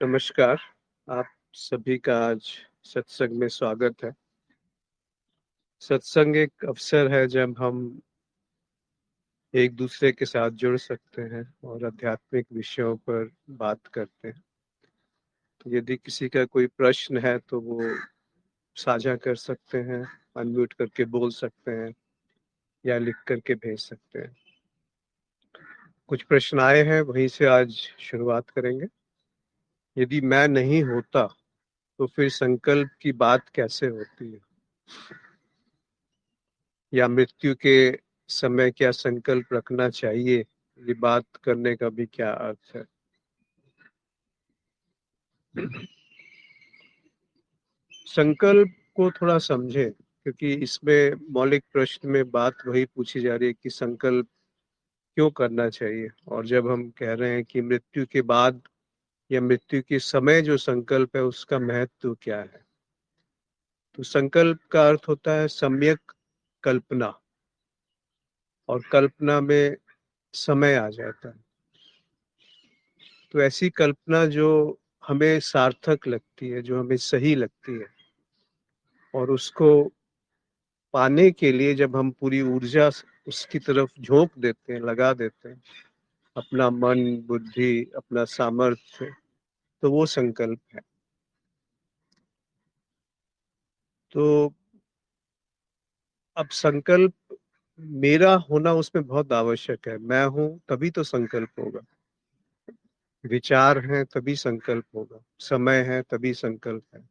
नमस्कार, आप सभी का आज सत्संग में स्वागत है। सत्संग एक अवसर है जब हम एक दूसरे के साथ जुड़ सकते हैं और आध्यात्मिक विषयों पर बात करते हैं। तो यदि किसी का कोई प्रश्न है तो वो साझा कर सकते हैं, अनम्यूट करके बोल सकते हैं या लिख करके भेज सकते हैं। कुछ प्रश्न आए हैं, वहीं से आज शुरुआत करेंगे। यदि मैं नहीं होता तो फिर संकल्प की बात कैसे होती है? या मृत्यु के समय क्या संकल्प रखना चाहिए? ये बात करने का भी क्या अर्थ है? संकल्प को थोड़ा समझें, क्योंकि इसमें मौलिक प्रश्न में बात वही पूछी जा रही है कि संकल्प क्यों करना चाहिए। और जब हम कह रहे हैं कि मृत्यु के बाद या मृत्यु के समय जो संकल्प है उसका महत्व क्या है, तो संकल्प का अर्थ होता है सम्यक कल्पना, और कल्पना में समय आ जाता है। तो ऐसी कल्पना जो हमें सार्थक लगती है, जो हमें सही लगती है, और उसको पाने के लिए जब हम पूरी ऊर्जा उसकी तरफ झोंक देते हैं, लगा देते हैं, अपना मन, बुद्धि, अपना सामर्थ्य, तो वो संकल्प है। तो अब संकल्प मेरा होना उसमें बहुत आवश्यक है। मैं हूं तभी तो संकल्प होगा, विचार है तभी संकल्प होगा, समय है तभी संकल्प है,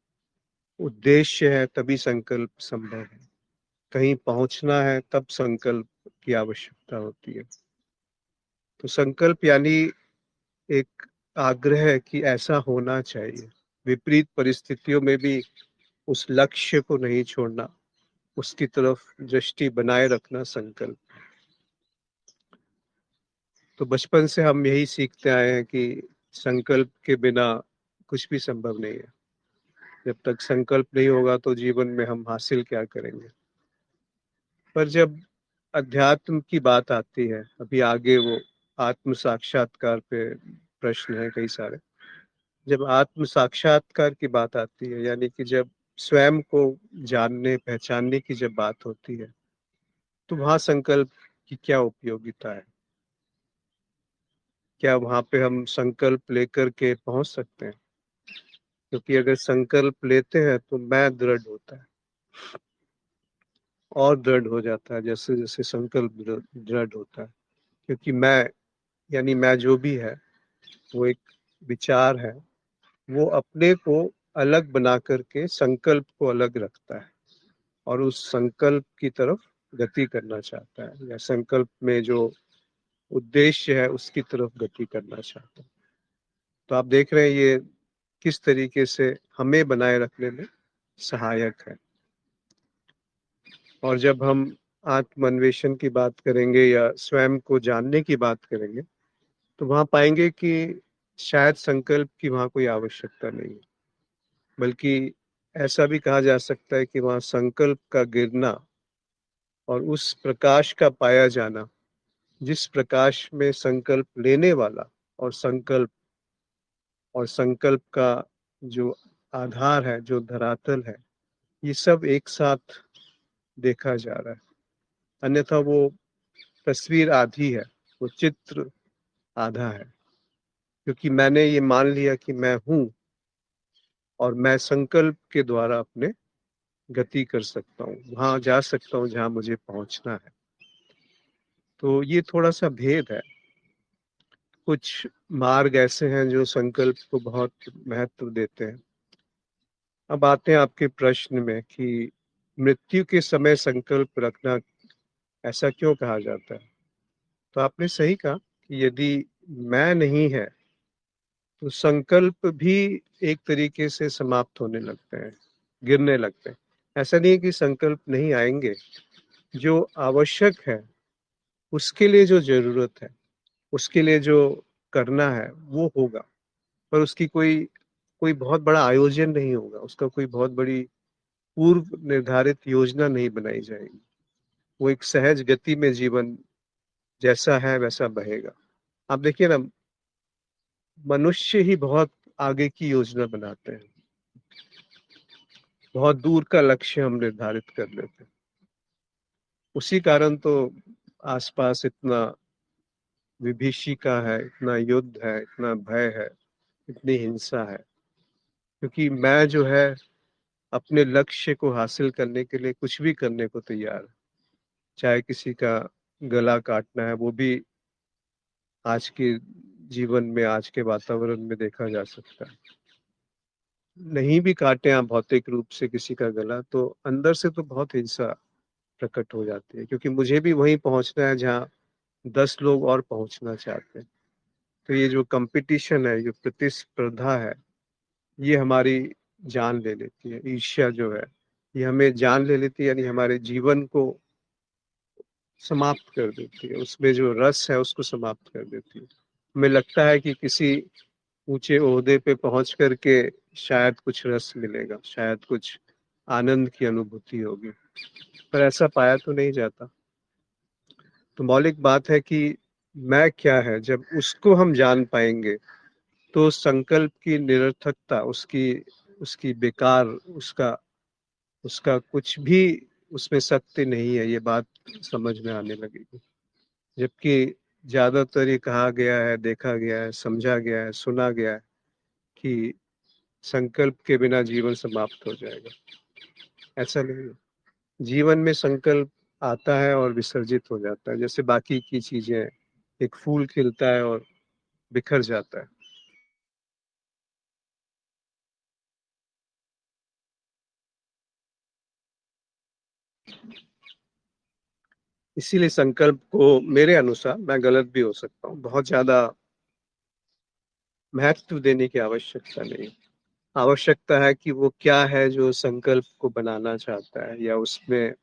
उद्देश्य है तभी संकल्प संभव है, कहीं पहुंचना है तब संकल्प की आवश्यकता होती है। तो संकल्प यानी एक आग्रह है कि ऐसा होना चाहिए। विपरीत परिस्थितियों में भी उस लक्ष्य को नहीं छोड़ना, उसकी तरफ दृष्टि बनाए रखना संकल्प। तो बचपन से हम यही सीखते आए हैं कि संकल्प के बिना कुछ भी संभव नहीं है। जब तक संकल्प नहीं होगा तो जीवन में हम हासिल क्या करेंगे। पर जब अध्यात्म की बात आती है, अभी आगे वो आत्म साक्षात्कार पे प्रश्न है कई सारे। जब आत्म साक्षात्कार की बात आती है, यानी कि जब स्वयं को जानने पहचानने की जब बात होती है, तो वहां संकल्प की क्या उपयोगिता है? क्या वहां पे हम संकल्प लेकर के पहुंच सकते हैं? क्योंकि अगर संकल्प लेते हैं तो मैं दृढ़ होता है और दृढ़ हो जाता है जैसे जैसे संकल्प दृढ़ होता है। क्योंकि मैं यानी मैं जो भी है वो एक विचार है, वो अपने को अलग बना करके संकल्प को अलग रखता है और उस संकल्प की तरफ गति करना चाहता है, या संकल्प में जो उद्देश्य है उसकी तरफ गति करना चाहता है। तो आप देख रहे हैं ये किस तरीके से हमें बनाए रखने में सहायक है। और जब हम आत्मान्वेषण की बात करेंगे या स्वयं को जानने की बात करेंगे, तो वहां पाएंगे कि शायद संकल्प की वहां कोई आवश्यकता नहीं है, बल्कि ऐसा भी कहा जा सकता है कि वहां संकल्प का गिरना और उस प्रकाश का पाया जाना, जिस प्रकाश में संकल्प लेने वाला और संकल्प का जो आधार है, जो धरातल है, ये सब एक साथ देखा जा रहा है। अन्यथा वो तस्वीर आधी है, वो चित्र आधा है। क्योंकि मैंने ये मान लिया कि मैं हूं और मैं संकल्प के द्वारा अपने गति कर सकता हूँ, वहां जा सकता हूँ जहां मुझे पहुंचना है। तो ये थोड़ा सा भेद है। कुछ मार्ग ऐसे हैं जो संकल्प को बहुत महत्व देते हैं। अब आते हैं आपके प्रश्न में कि मृत्यु के समय संकल्प रखना ऐसा क्यों कहा जाता है? तो आपने सही कहा कि यदि मैं नहीं है तो संकल्प भी एक तरीके से समाप्त होने लगते हैं, गिरने लगते हैं। ऐसा नहीं है कि संकल्प नहीं आएंगे, जो आवश्यक है उसके लिए जो जरूरत है, उसके लिए जो करना है वो होगा। पर उसकी कोई कोई बहुत बड़ा आयोजन नहीं होगा, उसका कोई बहुत बड़ी पूर्व निर्धारित योजना नहीं बनाई जाएगी। वो एक सहज गति में जीवन जैसा है वैसा बहेगा। आप देखिए ना, मनुष्य ही बहुत आगे की योजना बनाते हैं, बहुत दूर का लक्ष्य हम निर्धारित कर लेते हैं। उसी कारण तो आसपास इतना विभीषिका है, इतना युद्ध है, इतना भय है, इतनी हिंसा है, क्योंकि मैं जो है अपने लक्ष्य को हासिल करने के लिए कुछ भी करने को तैयार है। चाहे किसी का गला काटना है, वो भी आज के जीवन में, आज के वातावरण में देखा जा सकता है। नहीं भी काटे आप भौतिक रूप से किसी का गला, तो अंदर से तो बहुत हिंसा प्रकट हो जाती है, क्योंकि मुझे भी वहीं पहुंचना है जहाँ 10 लोग और पहुंचना चाहते हैं। तो ये जो कंपटीशन है, जो प्रतिस्पर्धा है, ये हमारी जान ले लेती है। ईर्ष्या जो है, ये हमें जान ले लेती है, यानी हमारे जीवन को समाप्त कर देती है। उसमें जो रस है उसको समाप्त कर देती है। हमें लगता है कि किसी ऊंचे ओहदे पे पहुंच करके शायद कुछ रस मिलेगा, शायद कुछ आनंद की अनुभूति होगी, पर ऐसा पाया तो नहीं जाता। तो मौलिक बात है कि मैं क्या है, जब उसको हम जान पाएंगे तो संकल्प की निरर्थकता, उसकी उसकी बेकार, उसका उसका कुछ भी उसमें सत्य नहीं है, ये बात समझ में आने लगेगी। जबकि ज्यादातर ये कहा गया है, देखा गया है, समझा गया है, सुना गया है कि संकल्प के बिना जीवन समाप्त हो जाएगा। ऐसा नहीं है। जीवन में संकल्प आता है और विसर्जित हो जाता है, जैसे बाकी की चीजें। एक फूल खिलता है और बिखर जाता है। इसीलिए संकल्प को मेरे अनुसार, मैं गलत भी हो सकता हूँ, बहुत ज्यादा महत्व देने की आवश्यकता नहीं। आवश्यकता है कि वो क्या है जो संकल्प को बनाना चाहता है, या उसमें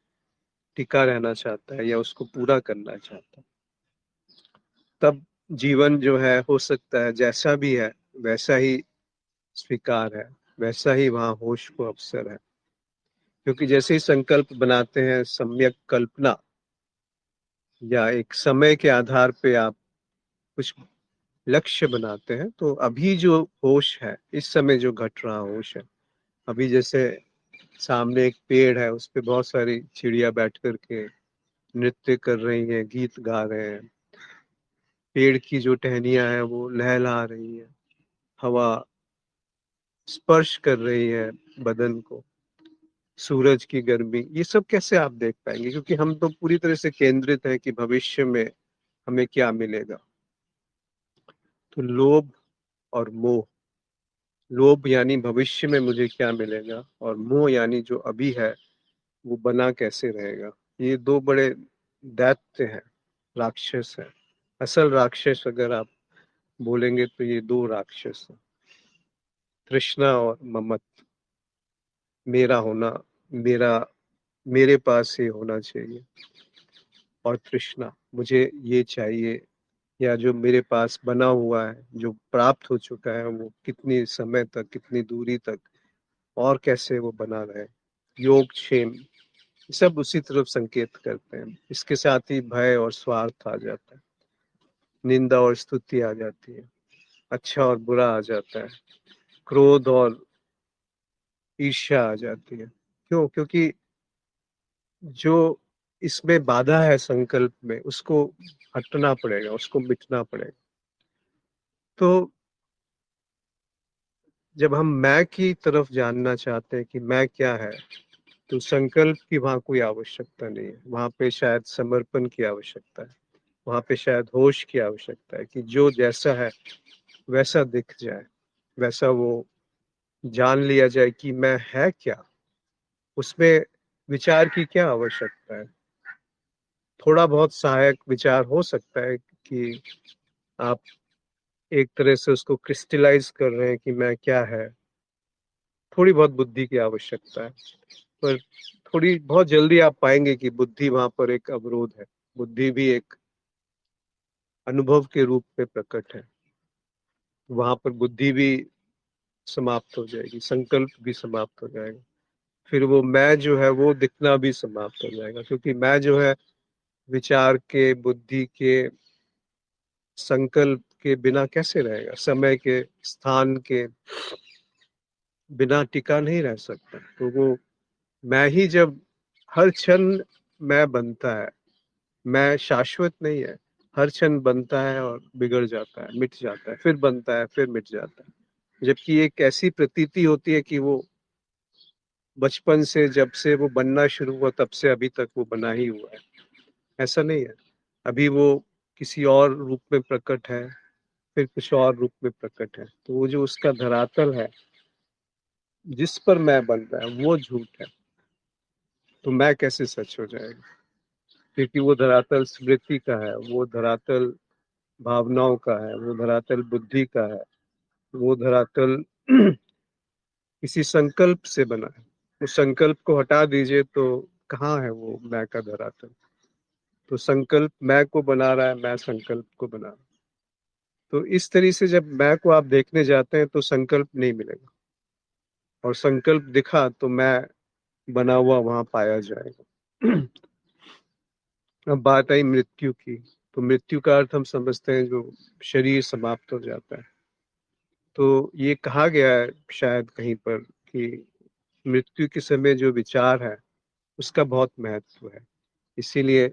टिका रहना चाहता है, या उसको पूरा करना चाहता है। तब जीवन जो है, हो सकता है जैसा भी है वैसा ही स्वीकार है, वैसा ही वहाँ होश को अवसर है। क्योंकि जैसे ही संकल्प बनाते हैं, सम्यक कल्पना, या एक समय के आधार पे आप कुछ लक्ष्य बनाते हैं, तो अभी जो होश है, इस समय जो घट रहा होश है, अभी जैसे सामने एक पेड़ है, उस पे बहुत सारी चिड़िया बैठ करके नृत्य कर रही हैं, गीत गा रहे हैं। पेड़ की जो टहनियां हैं वो लहला रही है, हवा स्पर्श कर रही है बदन को, सूरज की गर्मी, ये सब कैसे आप देख पाएंगे, क्योंकि हम तो पूरी तरह से केंद्रित हैं कि भविष्य में हमें क्या मिलेगा। तो लोभ और मोह, लोभ यानी भविष्य में मुझे क्या मिलेगा, और मोह यानी जो अभी है वो बना कैसे रहेगा। ये दो बड़े दैत्य हैं, राक्षस है। असल राक्षस अगर आप बोलेंगे तो ये दो राक्षस हैं, तृष्णा और ममत्व। मेरा होना, मेरा, मेरे पास ये होना चाहिए, और तृष्णा, मुझे ये चाहिए, या जो मेरे पास बना हुआ है, जो प्राप्त हो चुका है, वो कितनी समय तक, कितनी दूरी तक, और कैसे वो बना रहे। योग क्षेम, सब उसी तरफ संकेत करते हैं। इसके साथ ही भय और स्वार्थ आ जाता है, निंदा और स्तुति आ जाती है, अच्छा और बुरा आ जाता है, क्रोध और ईर्ष्या आ जाती है। क्यों? क्योंकि जो इसमें बाधा है संकल्प में, उसको हटना पड़ेगा, उसको मिटना पड़ेगा। तो जब हम मैं की तरफ जानना चाहते हैं कि मैं क्या है, तो संकल्प की वहां कोई आवश्यकता नहीं है। वहां पे शायद समर्पण की आवश्यकता है, वहां पे शायद होश की आवश्यकता है, कि जो जैसा है वैसा दिख जाए, वैसा वो जान लिया जाए कि मैं है क्या। उसमें विचार की क्या आवश्यकता है। थोड़ा बहुत सहायक विचार हो सकता है कि आप एक तरह से उसको क्रिस्टलाइज कर रहे हैं कि मैं क्या है। थोड़ी बहुत बुद्धि की आवश्यकता है, पर थोड़ी बहुत जल्दी आप पाएंगे कि बुद्धि वहां पर एक अवरोध है। बुद्धि भी एक अनुभव के रूप में प्रकट है, वहां पर बुद्धि भी समाप्त हो जाएगी, संकल्प भी समाप्त हो जाएगा। फिर वो मैं जो है वो दिखना भी समाप्त हो जाएगा, क्योंकि मैं जो है विचार के, बुद्धि के, संकल्प के बिना कैसे रहेगा? समय के, स्थान के बिना टिका नहीं रह सकता। तो वो मैं ही जब हर क्षण मैं बनता है, मैं शाश्वत नहीं है। हर क्षण बनता है और बिगड़ जाता है, मिट जाता है, फिर बनता है, फिर मिट जाता है। जबकि एक ऐसी प्रतीति होती है कि वो बचपन से जब से वो बनना शुरू हुआ तब से अभी तक वो बना ही हुआ है। ऐसा नहीं है। अभी वो किसी और रूप में प्रकट है, फिर कुछ और रूप में प्रकट है। तो वो जो उसका धरातल है, जिस पर मैं बन रहा है, वो झूठ है। तो मैं कैसे सच हो जाएगा? क्योंकि वो धरातल स्मृति का है, वो धरातल भावनाओं का है, वो धरातल बुद्धि का है, वो धरातल किसी संकल्प से बना है। उस संकल्प को हटा दीजिए तो कहाँ है वो मैं का धरातल? तो संकल्प मैं को बना रहा है, मैं संकल्प को बना रहा हूँ। तो इस तरह से जब मैं को आप देखने जाते हैं तो संकल्प नहीं मिलेगा, और संकल्प दिखा तो मैं बना हुआ वहां पाया जाएगा। अब बात आई मृत्यु की। तो मृत्यु का अर्थ हम समझते हैं जो शरीर समाप्त हो जाता है। तो ये कहा गया है शायद कहीं पर कि मृत्यु के समय जो विचार है उसका बहुत महत्व है। इसीलिए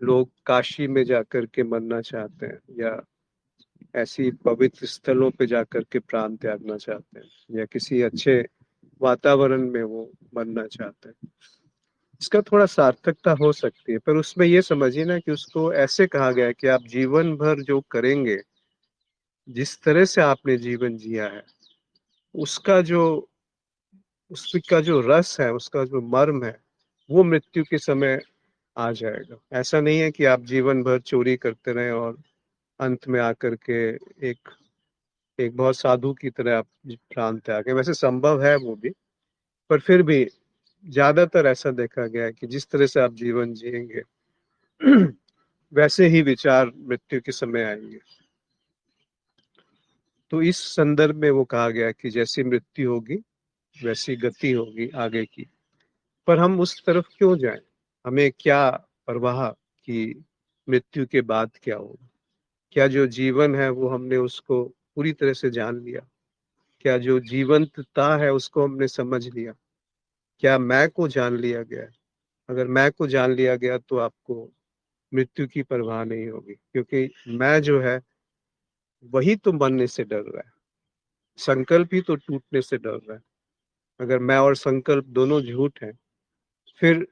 लोग काशी में जाकर के मरना चाहते हैं, या ऐसी पवित्र स्थलों पे जाकर के प्राण त्यागना चाहते हैं, या किसी अच्छे वातावरण में वो मरना चाहते हैं। इसका थोड़ा सार्थकता हो सकती है, पर उसमें ये समझिए ना कि उसको ऐसे कहा गया है कि आप जीवन भर जो करेंगे, जिस तरह से आपने जीवन जिया है, उसका जो उसका जो रस है, उसका जो मर्म है, वो मृत्यु के समय आ जाएगा। ऐसा नहीं है कि आप जीवन भर चोरी करते रहे और अंत में आकर के एक एक बहुत साधु की तरह आप प्राण त्यागे। वैसे संभव है वो भी, पर फिर भी ज्यादातर ऐसा देखा गया है कि जिस तरह से आप जीवन जिएंगे वैसे ही विचार मृत्यु के समय आएंगे। तो इस संदर्भ में वो कहा गया कि जैसी मृत्यु होगी वैसी गति होगी आगे की। पर हम उस तरफ क्यों जाएं? हमें क्या परवाह कि मृत्यु के बाद क्या होगा? क्या जो जीवन है वो हमने उसको पूरी तरह से जान लिया? क्या जो जीवंतता है उसको हमने समझ लिया? क्या मैं को जान लिया गया है? अगर मैं को जान लिया गया तो आपको मृत्यु की परवाह नहीं होगी, क्योंकि मैं जो है वही तो बनने से डर रहा है। संकल्प ही तो टूटने से डर रहा है। अगर मैं और संकल्प दोनों झूठ हैं, फिर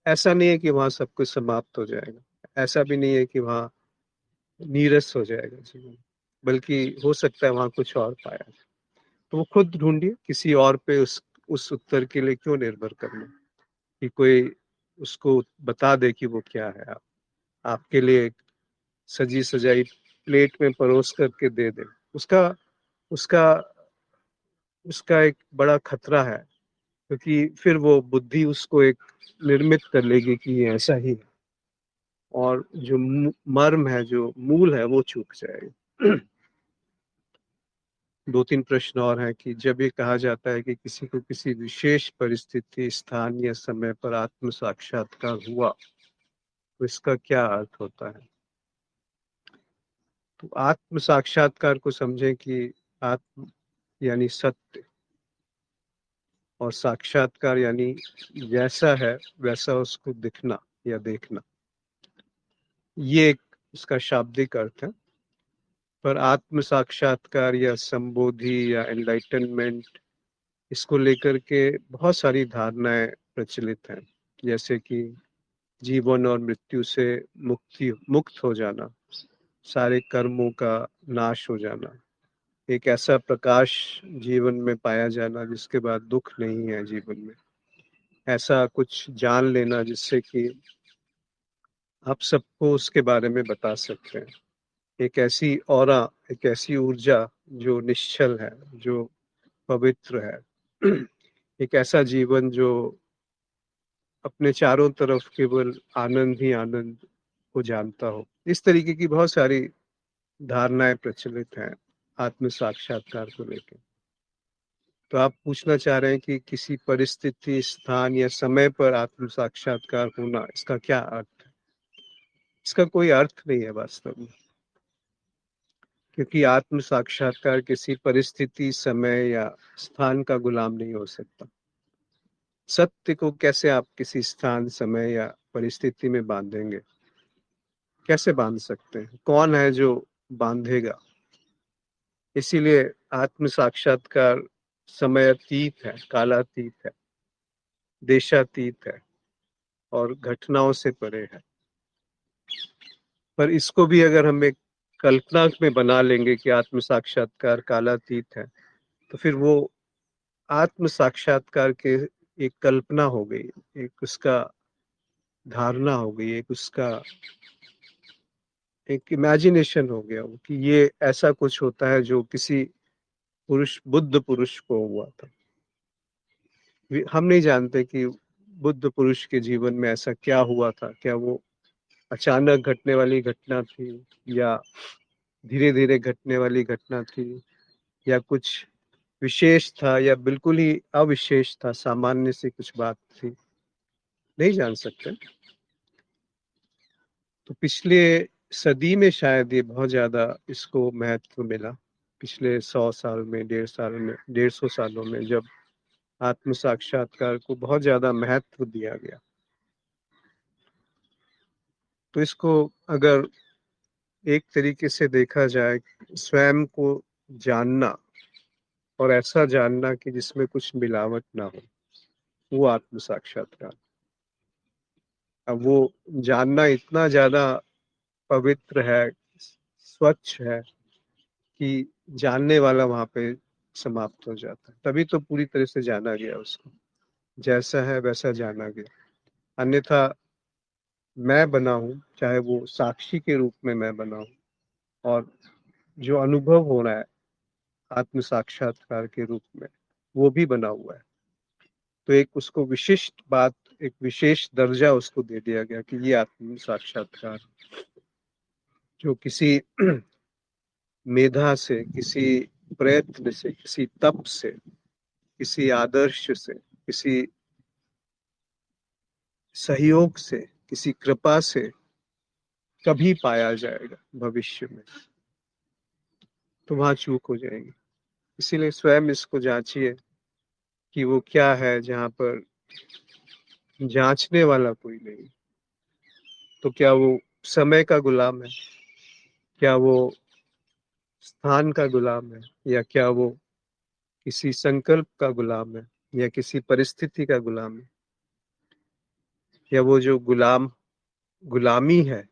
ऐसा नहीं है कि वहां सब कुछ समाप्त हो जाएगा। ऐसा भी नहीं है कि वहां नीरस हो जाएगा जीवन, बल्कि हो सकता है वहां कुछ और पाया जाए। तो वो खुद ढूंढिए, किसी और पे उस उत्तर के लिए क्यों निर्भर करना कि कोई उसको बता दे कि वो क्या है। आप आपके लिए एक सजी सजाई प्लेट में परोस करके दे दे, उसका उसका उसका एक बड़ा खतरा है, क्योंकि फिर वो बुद्धि उसको एक निर्मित कर लेगी कि ये ऐसा ही है, और जो मर्म है, जो मूल है, वो चूक जाएगा। दो तीन प्रश्न और हैं कि जब ये कहा जाता है कि किसी को किसी विशेष परिस्थिति, स्थान या समय पर आत्म साक्षात्कार हुआ, तो इसका क्या अर्थ होता है? तो आत्म साक्षात्कार को समझें कि आत्म यानी सत्य, और साक्षात्कार यानी जैसा है वैसा उसको दिखना या देखना। ये एक उसका शाब्दिक अर्थ है। पर आत्म साक्षात्कार या संबोधि या एनलाइटनमेंट, इसको लेकर के बहुत सारी धारणाएं प्रचलित हैं। जैसे कि जीवन और मृत्यु से मुक्त हो जाना, सारे कर्मों का नाश हो जाना, एक ऐसा प्रकाश जीवन में पाया जाना जिसके बाद दुख नहीं है जीवन में, ऐसा कुछ जान लेना जिससे कि आप सबको उसके बारे में बता सकते हैं। एक ऐसी ऑरा, एक ऐसी ऊर्जा जो निश्चल है, जो पवित्र है। एक ऐसा जीवन जो अपने चारों तरफ केवल आनंद ही आनंद को जानता हो। इस तरीके की बहुत सारी धारणाएं प्रचलित हैं आत्म साक्षात्कार को लेकर। तो आप पूछना चाह रहे हैं कि किसी परिस्थिति, स्थान या समय पर आत्म साक्षात्कार होना, इसका क्या अर्थ है? इसका कोई अर्थ नहीं है वास्तव में। क्योंकि आत्म साक्षात्कार किसी परिस्थिति, समय या स्थान का गुलाम नहीं हो सकता। सत्य को कैसे आप किसी स्थान, समय या परिस्थिति में बांधेंगे? कैसे बांध सकते हैं? कौन है जो बांधेगा? इसीलिए आत्म साक्षात्कार समयातीत है, कालातीत है, देशातीत है और घटनाओं से परे है। पर इसको भी अगर हम एक कल्पना में बना लेंगे कि आत्म साक्षात्कार कालातीत है, तो फिर वो आत्म साक्षात्कार के एक कल्पना हो गई, एक उसका धारणा हो गई, एक उसका एक इमेजिनेशन हो गया वो कि ये ऐसा कुछ होता है जो किसी पुरुष, बुद्ध पुरुष को हुआ था। हम नहीं जानते कि बुद्ध पुरुष के जीवन में ऐसा क्या हुआ था, क्या वो अचानक घटने वाली घटना थी या धीरे धीरे घटने वाली घटना थी या कुछ विशेष था या बिल्कुल ही अविशेष था, सामान्य सी कुछ बात थी, नहीं जान सकते। तो पिछले सदी में शायद ये बहुत ज्यादा इसको महत्व मिला, पिछले 100 साल में, 150 सालों में, जब आत्म साक्षात्कार को बहुत ज्यादा महत्व दिया गया। तो इसको अगर एक तरीके से देखा जाए, स्वयं को जानना और ऐसा जानना कि जिसमें कुछ मिलावट ना हो, वो आत्म साक्षात्कार। अब वो जानना इतना ज्यादा पवित्र है, स्वच्छ है कि जानने वाला वहां पे समाप्त हो जाता है। तभी तो पूरी तरह से जाना गया उसको, जैसा है वैसा जाना गया। अन्यथा मैं बना हूँ, चाहे वो साक्षी के रूप में मैं बना हूँ, और जो अनुभव हो रहा है आत्म साक्षात्कार के रूप में, वो भी बना हुआ है। तो एक उसको विशिष्ट बात, एक विशेष दर्जा उसको दे दिया गया कि ये आत्म साक्षात्कार जो किसी मेधा से, किसी प्रयत्न से, किसी तप से, किसी आदर्श से, किसी सहयोग से, किसी कृपा से कभी पाया जाएगा भविष्य में, तो वहां चूक हो जाएगी। इसीलिए स्वयं इसको जांचिए कि वो क्या है जहां पर जांचने वाला कोई नहीं। तो क्या वो समय का गुलाम है, क्या वो स्थान का गुलाम है, या क्या वो किसी संकल्प का गुलाम है, या किसी परिस्थिति का गुलाम है, या वो जो गुलामी है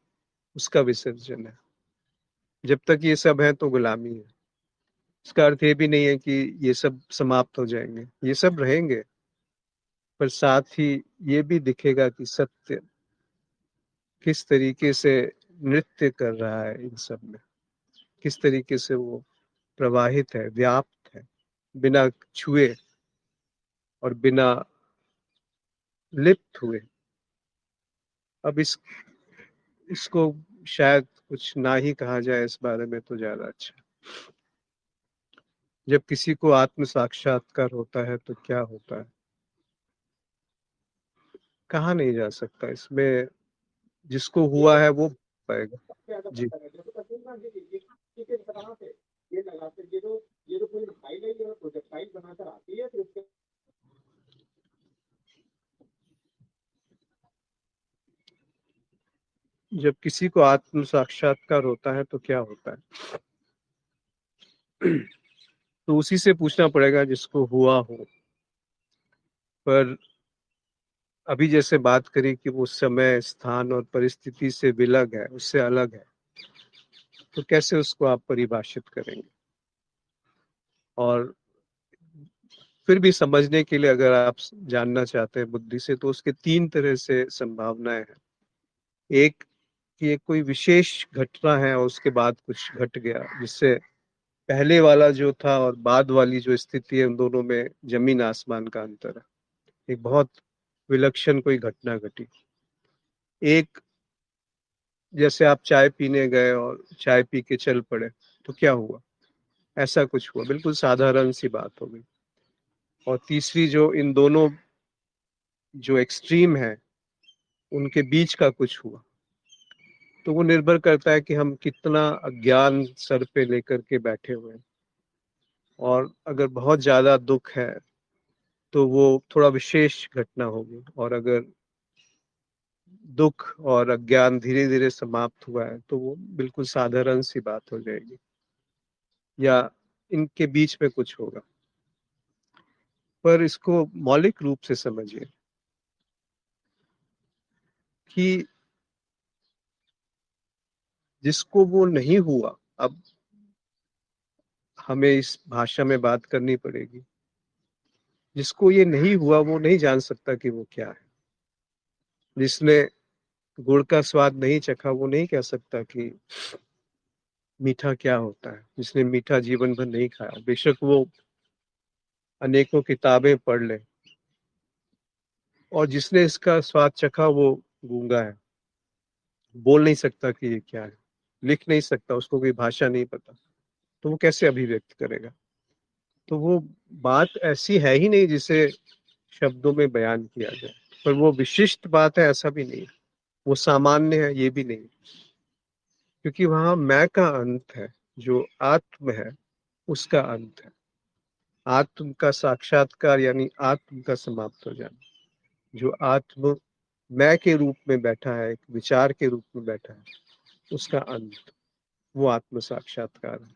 उसका विसर्जन है? जब तक ये सब है तो गुलामी है। इसका अर्थ ये भी नहीं है कि ये सब समाप्त हो जाएंगे, ये सब रहेंगे, पर साथ ही ये भी दिखेगा कि सत्य किस तरीके से नृत्य कर रहा है इन सब में, किस तरीके से वो प्रवाहित है, व्याप्त है, बिना छुए और बिना लिप्त हुए। अब इसको शायद कुछ ना ही कहा जाए इस बारे में तो ज्यादा अच्छा। जब किसी को आत्म साक्षात्कार होता है तो क्या होता है? कहा नहीं जा सकता, इसमें जिसको हुआ है वो पाएगा। जी। जब किसी को आत्म साक्षात्कार होता है तो क्या होता है? तो उसी से पूछना पड़ेगा जिसको हुआ हो। पर अभी जैसे बात करी कि वो समय, स्थान और परिस्थिति से विलग है, उससे अलग है, तो कैसे उसको आप परिभाषित करेंगे? और फिर भी समझने के लिए अगर आप जानना चाहते हैं बुद्धि से, तो उसके 3 तरह से संभावनाएं हैं। एक कि एक कोई विशेष घटना है और उसके बाद कुछ घट गया, जिससे पहले वाला जो था और बाद वाली जो स्थिति है, उन दोनों में जमीन आसमान का अंतर है। एक बहुत विलक्षण कोई घटना घटी। एक, जैसे आप चाय पीने गए और चाय पी के चल पड़े, तो क्या हुआ? ऐसा कुछ हुआ, बिल्कुल साधारण सी बात हो गई। और तीसरी, जो इन दोनों जो एक्सट्रीम है उनके बीच का कुछ हुआ, तो वो निर्भर करता है कि हम कितना अज्ञान सर पे लेकर के बैठे हुए हैं। और अगर बहुत ज़्यादा दुःख है, तो वो थोड़ा विशेष घटना होगी, और अगर दुःख और अज्ञान धीरे-धीरे समाप्त हुआ है, तो वो बिल्कुल साधारण सी बात हो जाएगी, या इनके बीच में कुछ होगा। पर इसको मौलिक रूप से समझिए कि जिसको वो नहीं हुआ, अब हमें इस भाषा में बात करनी पड़ेगी। जिसको ये नहीं हुआ, वो नहीं जान सकता कि वो क्या है। जिसने गुड़ का स्वाद नहीं चखा, वो नहीं कह सकता कि मीठा क्या होता है। जिसने मीठा जीवन भर नहीं खाया, बेशक वो अनेकों किताबें पढ़ ले, और जिसने इसका स्वाद चखा वो गूंगा है, बोल नहीं सकता कि ये क्या है, लिख नहीं सकता, उसको कोई भाषा नहीं पता, तो वो कैसे अभिव्यक्त करेगा। तो वो बात ऐसी है ही नहीं जिसे शब्दों में बयान किया जाए। पर वो विशिष्ट बात है ऐसा भी नहीं है, वो सामान्य है ये भी नहीं, क्योंकि वहां मैं का अंत है, जो आत्म है उसका अंत है। आत्म का साक्षात्कार यानी आत्म का समाप्त हो जाना। जो आत्म मैं के रूप में बैठा है, एक विचार के रूप में बैठा है, उसका अंत, वो आत्म साक्षात्कार है।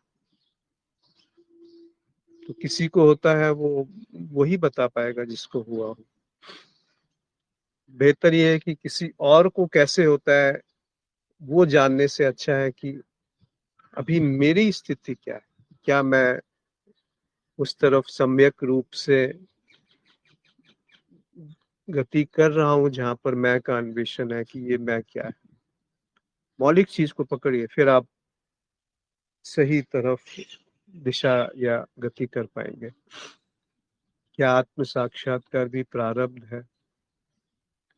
तो किसी को होता है, वो वही बता पाएगा जिसको हुआ हो। बेहतर ये है कि किसी और को कैसे होता है वो जानने से अच्छा है कि अभी मेरी स्थिति क्या है, क्या मैं उस तरफ सम्यक रूप से गति कर रहा हूं जहां पर मैं का अन्वेषण है कि ये मैं क्या है। मौलिक चीज को पकड़िए, फिर आप सही तरफ दिशा या गति कर पाएंगे। क्या आत्म साक्षात्कार भी प्रारब्ध है?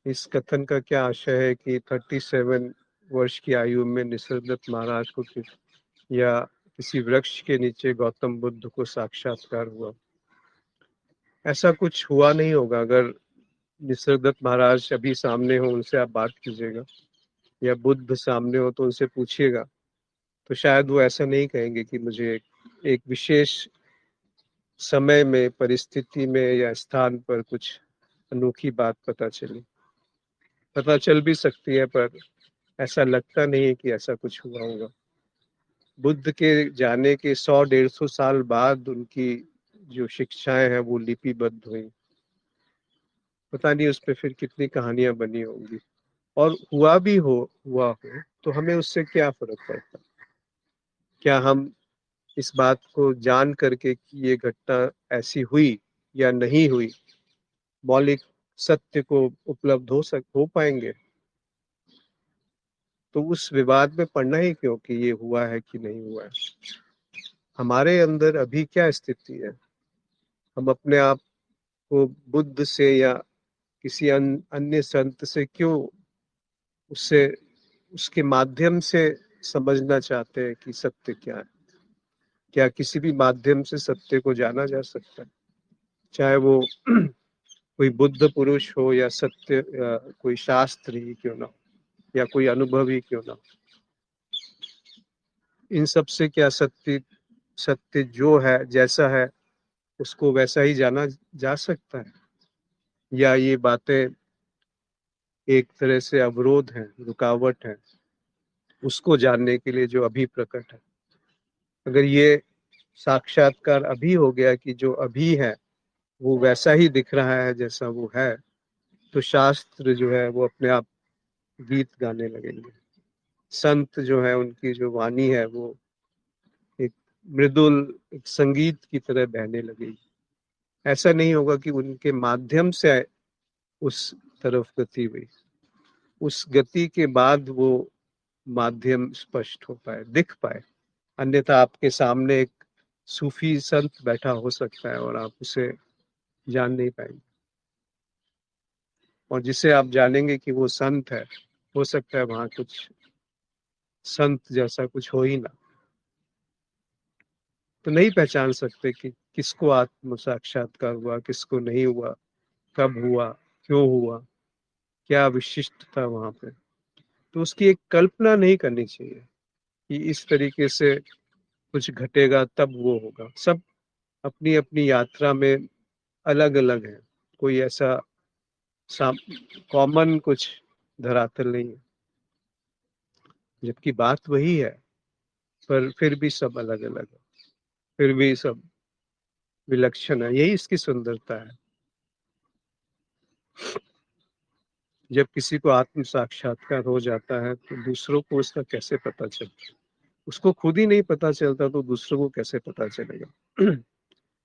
इस कथन का क्या आशय है कि 37 वर्ष की आयु में निसर्गदत्त महाराज को या किसी वृक्ष के नीचे गौतम बुद्ध को साक्षात्कार हुआ? ऐसा कुछ हुआ नहीं होगा। अगर निसर्गदत्त महाराज अभी सामने हो, उनसे आप बात कीजिएगा, या बुद्ध सामने हो तो उनसे पूछिएगा, तो शायद वो ऐसा नहीं कहेंगे कि मुझे एक विशेष समय में, परिस्थिति में या स्थान पर कुछ अनोखी बात पता चली। पता चल भी सकती है, पर ऐसा लगता नहीं है कि ऐसा कुछ हुआ होगा। बुद्ध के जाने के 100-150 साल बाद उनकी जो शिक्षाएं हैं वो लिपिबद्ध हुई। पता नहीं उस पे फिर कितनी कहानियां बनी होंगी। और हुआ हो तो हमें उससे क्या फर्क पड़ता? क्या हम इस बात को जान करके कि ये घटना ऐसी हुई या नहीं हुई, मौलिक सत्य को उपलब्ध हो पाएंगे? तो उस विवाद में पड़ना ही क्यों कि ये हुआ है कि नहीं हुआ है। हमारे अंदर अभी क्या स्थिति है, हम अपने आप को बुद्ध से या किसी अन्य संत से क्यों, उससे उसके माध्यम से समझना चाहते हैं कि सत्य क्या है? क्या किसी भी माध्यम से सत्य को जाना जा सकता है, चाहे वो कोई बुद्ध पुरुष हो, या सत्य, या कोई शास्त्र ही क्यों ना हो, या कोई अनुभव ही क्यों ना हो। इन सब से क्या सत्य सत्य जो है, जैसा है, उसको वैसा ही जाना जा सकता है, या ये बातें एक तरह से अवरोध है, रुकावट है उसको जानने के लिए जो अभी प्रकट है? अगर ये साक्षात्कार अभी हो गया कि जो अभी है वो वैसा ही दिख रहा है जैसा वो है, तो शास्त्र जो है वो अपने आप गीत गाने लगेंगे। संत जो है, उनकी जो वाणी है वो एक मृदुल, एक संगीत की तरह बहने लगेगी। ऐसा नहीं होगा कि उनके माध्यम से उस तरफ गति हुई, उस गति के बाद वो माध्यम स्पष्ट हो पाए, दिख पाए। अन्यथा आपके सामने एक सूफी संत बैठा हो सकता है और आप उसे जान नहीं पाएंगे, और जिसे आप जानेंगे कि वो संत है, हो सकता है वहां कुछ संत जैसा कुछ हो ही ना। तो नहीं पहचान सकते कि किसको आत्म साक्षात्कार हुआ, किसको नहीं हुआ, कब हुआ, क्यों हुआ, क्या विशिष्ट था वहां पे। तो उसकी एक कल्पना नहीं करनी चाहिए कि इस तरीके से कुछ घटेगा तब वो होगा। सब अपनी-अपनी यात्रा में अलग-अलग है। कोई ऐसा साम कॉमन कुछ धरातल नहीं है। जबकि बात वही है, पर फिर भी सब अलग-अलग है। फिर भी सब विलक्षण है, यही इसकी सुंदरता है। जब किसी को आत्म साक्षात्कार हो जाता है, तो दूसरों को उसका कैसे पता चलता है? उसको खुद ही नहीं पता चलता तो दूसरों को कैसे पता चलेगा?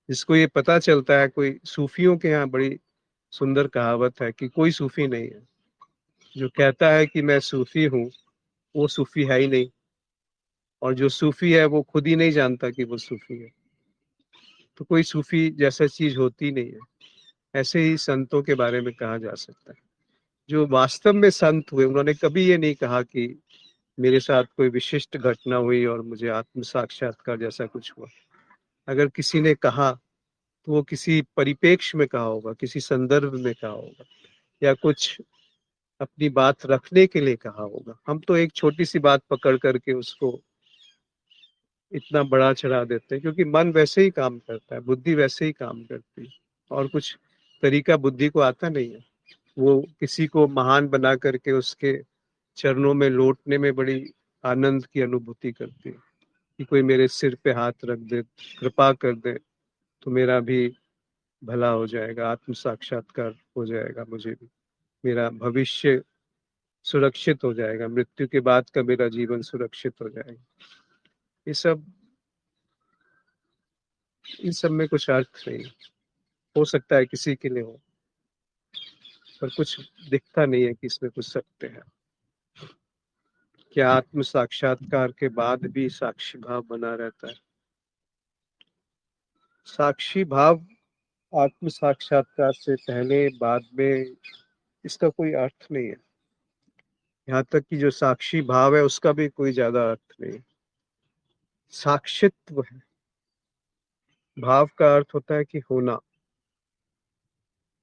जिसको ये पता चलता है, कोई सूफियों के यहाँ बड़ी सुंदर कहावत है कि कोई सूफी नहीं है। जो कहता है कि मैं सूफी हूँ, वो सूफी है ही नहीं, और जो सूफी है वो खुद ही नहीं जानता कि वो सूफी है। तो कोई सूफी जैसा चीज़ होती नहीं है। ऐसे ही संतों के बारे में कहा जा सकता है। जो वास्तव में संत हुए, उन्होंने कभी ये नहीं कहा कि मेरे साथ कोई विशिष्ट घटना हुई और मुझे आत्म साक्षात्कार जैसा कुछ हुआ। अगर किसी ने कहा, तो वो किसी परिप्रेक्ष्य में कहा होगा, किसी संदर्भ में कहा होगा, या कुछ अपनी बात रखने के लिए कहा होगा। हम तो एक छोटी-सी बात पकड़ कर के उसको इतना बड़ा चढ़ा देते हैं, क्योंकि मन वैसे ही काम करता है, बुद्धि वैसे ही काम करती है, और कुछ तरीका बुद्धि को आता नहीं है। वो किसी को महान बना करके उसके चरणों में लौटने में बड़ी आनंद की अनुभूति करती है कि कोई मेरे सिर पे हाथ रख दे, कृपा कर दे, तो मेरा भी भला हो जाएगा, आत्म साक्षात्कार हो जाएगा, मुझे भी मेरा भविष्य सुरक्षित हो जाएगा, मृत्यु के बाद का मेरा जीवन सुरक्षित हो जाएगा। ये सब इन सब में कुछ अर्थ नहीं है। हो सकता है किसी के लिए हो, पर कुछ दिखता नहीं है कि इसमें कुछ सत्य है। क्या आत्म साक्षात्कार के बाद भी साक्षी भाव बना रहता है? साक्षी भाव आत्म साक्षात्कार से पहले बाद में, इसका कोई अर्थ नहीं है। यहाँ तक कि जो साक्षी भाव है उसका भी कोई ज्यादा अर्थ नहीं है। साक्षित्व है। भाव का अर्थ होता है कि होना।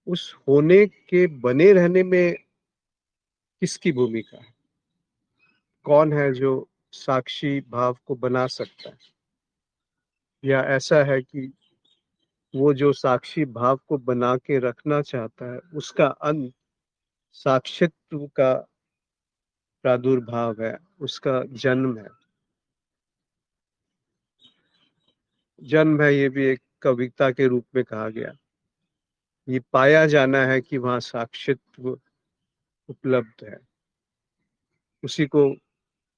उस होने के बने रहने में किसकी भूमिका है? कौन है जो साक्षी भाव को बना सकता है? या ऐसा है कि वो जो साक्षी भाव को बना के रखना चाहता है, उसका अंत साक्षित्व का प्रादुर्भाव है, उसका जन्म है। जन्म है, ये भी एक कविता के रूप में कहा गया। ये पाया जाना है कि वहाँ साक्षित्व उपलब्ध है। उसी को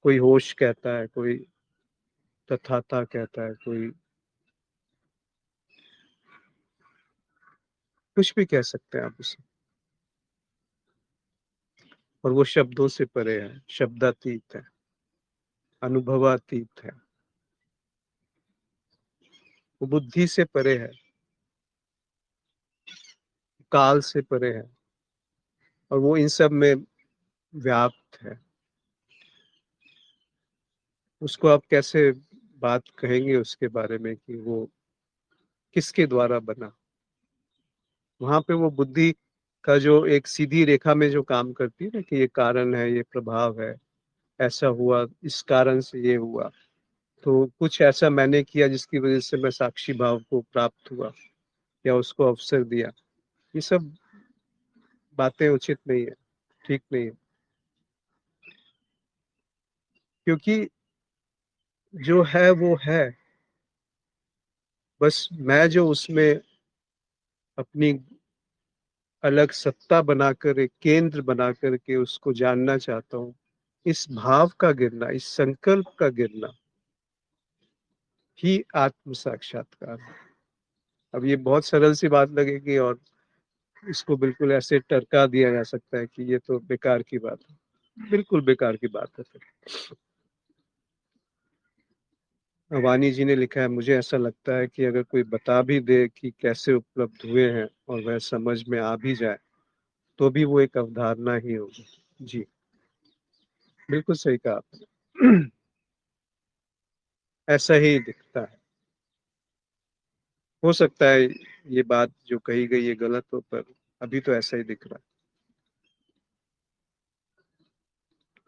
कोई होश कहता है, कोई तथाता कहता है, कोई कुछ भी कह सकते हैं आप उसे। और वो शब्दों से परे है, शब्दातीत है, अनुभवातीत है, वो बुद्धि से परे है, काल से परे है, और वो इन सब में व्याप्त है। उसको आप कैसे बात कहेंगे उसके बारे में कि वो किसके द्वारा बना? वहां पे वो बुद्धि का जो एक सीधी रेखा में जो काम करती है ना, कि ये कारण है, ये प्रभाव है, ऐसा हुआ, इस कारण से ये हुआ, तो कुछ ऐसा मैंने किया जिसकी वजह से मैं साक्षी भाव को प्राप्त हुआ या उसको अवसर दिया। ये सब बातें उचित नहीं है, ठीक नहीं है, क्योंकि जो है वो है। बस मैं जो उसमें अपनी अलग सत्ता बनाकर, एक केंद्र बना करके उसको जानना चाहता हूँ, इस भाव का गिरना, इस संकल्प का गिरना ही आत्म साक्षात्कार है। अब ये बहुत सरल सी बात लगेगी, और इसको बिल्कुल ऐसे टरका दिया जा सकता है कि ये तो बेकार की बात है। बिल्कुल बेकार की बात है फिर। वानी जी ने लिखा है, मुझे ऐसा लगता है कि अगर कोई बता भी दे कि कैसे उपलब्ध हुए हैं और वह समझ में आ भी जाए, तो भी वो एक अवधारणा ही होगी। जी, बिल्कुल सही कहा आपने। ऐसा ही दिखता है। हो सकता है ये बात जो कही गई ये गलत हो, पर अभी तो ऐसा ही दिख रहा है।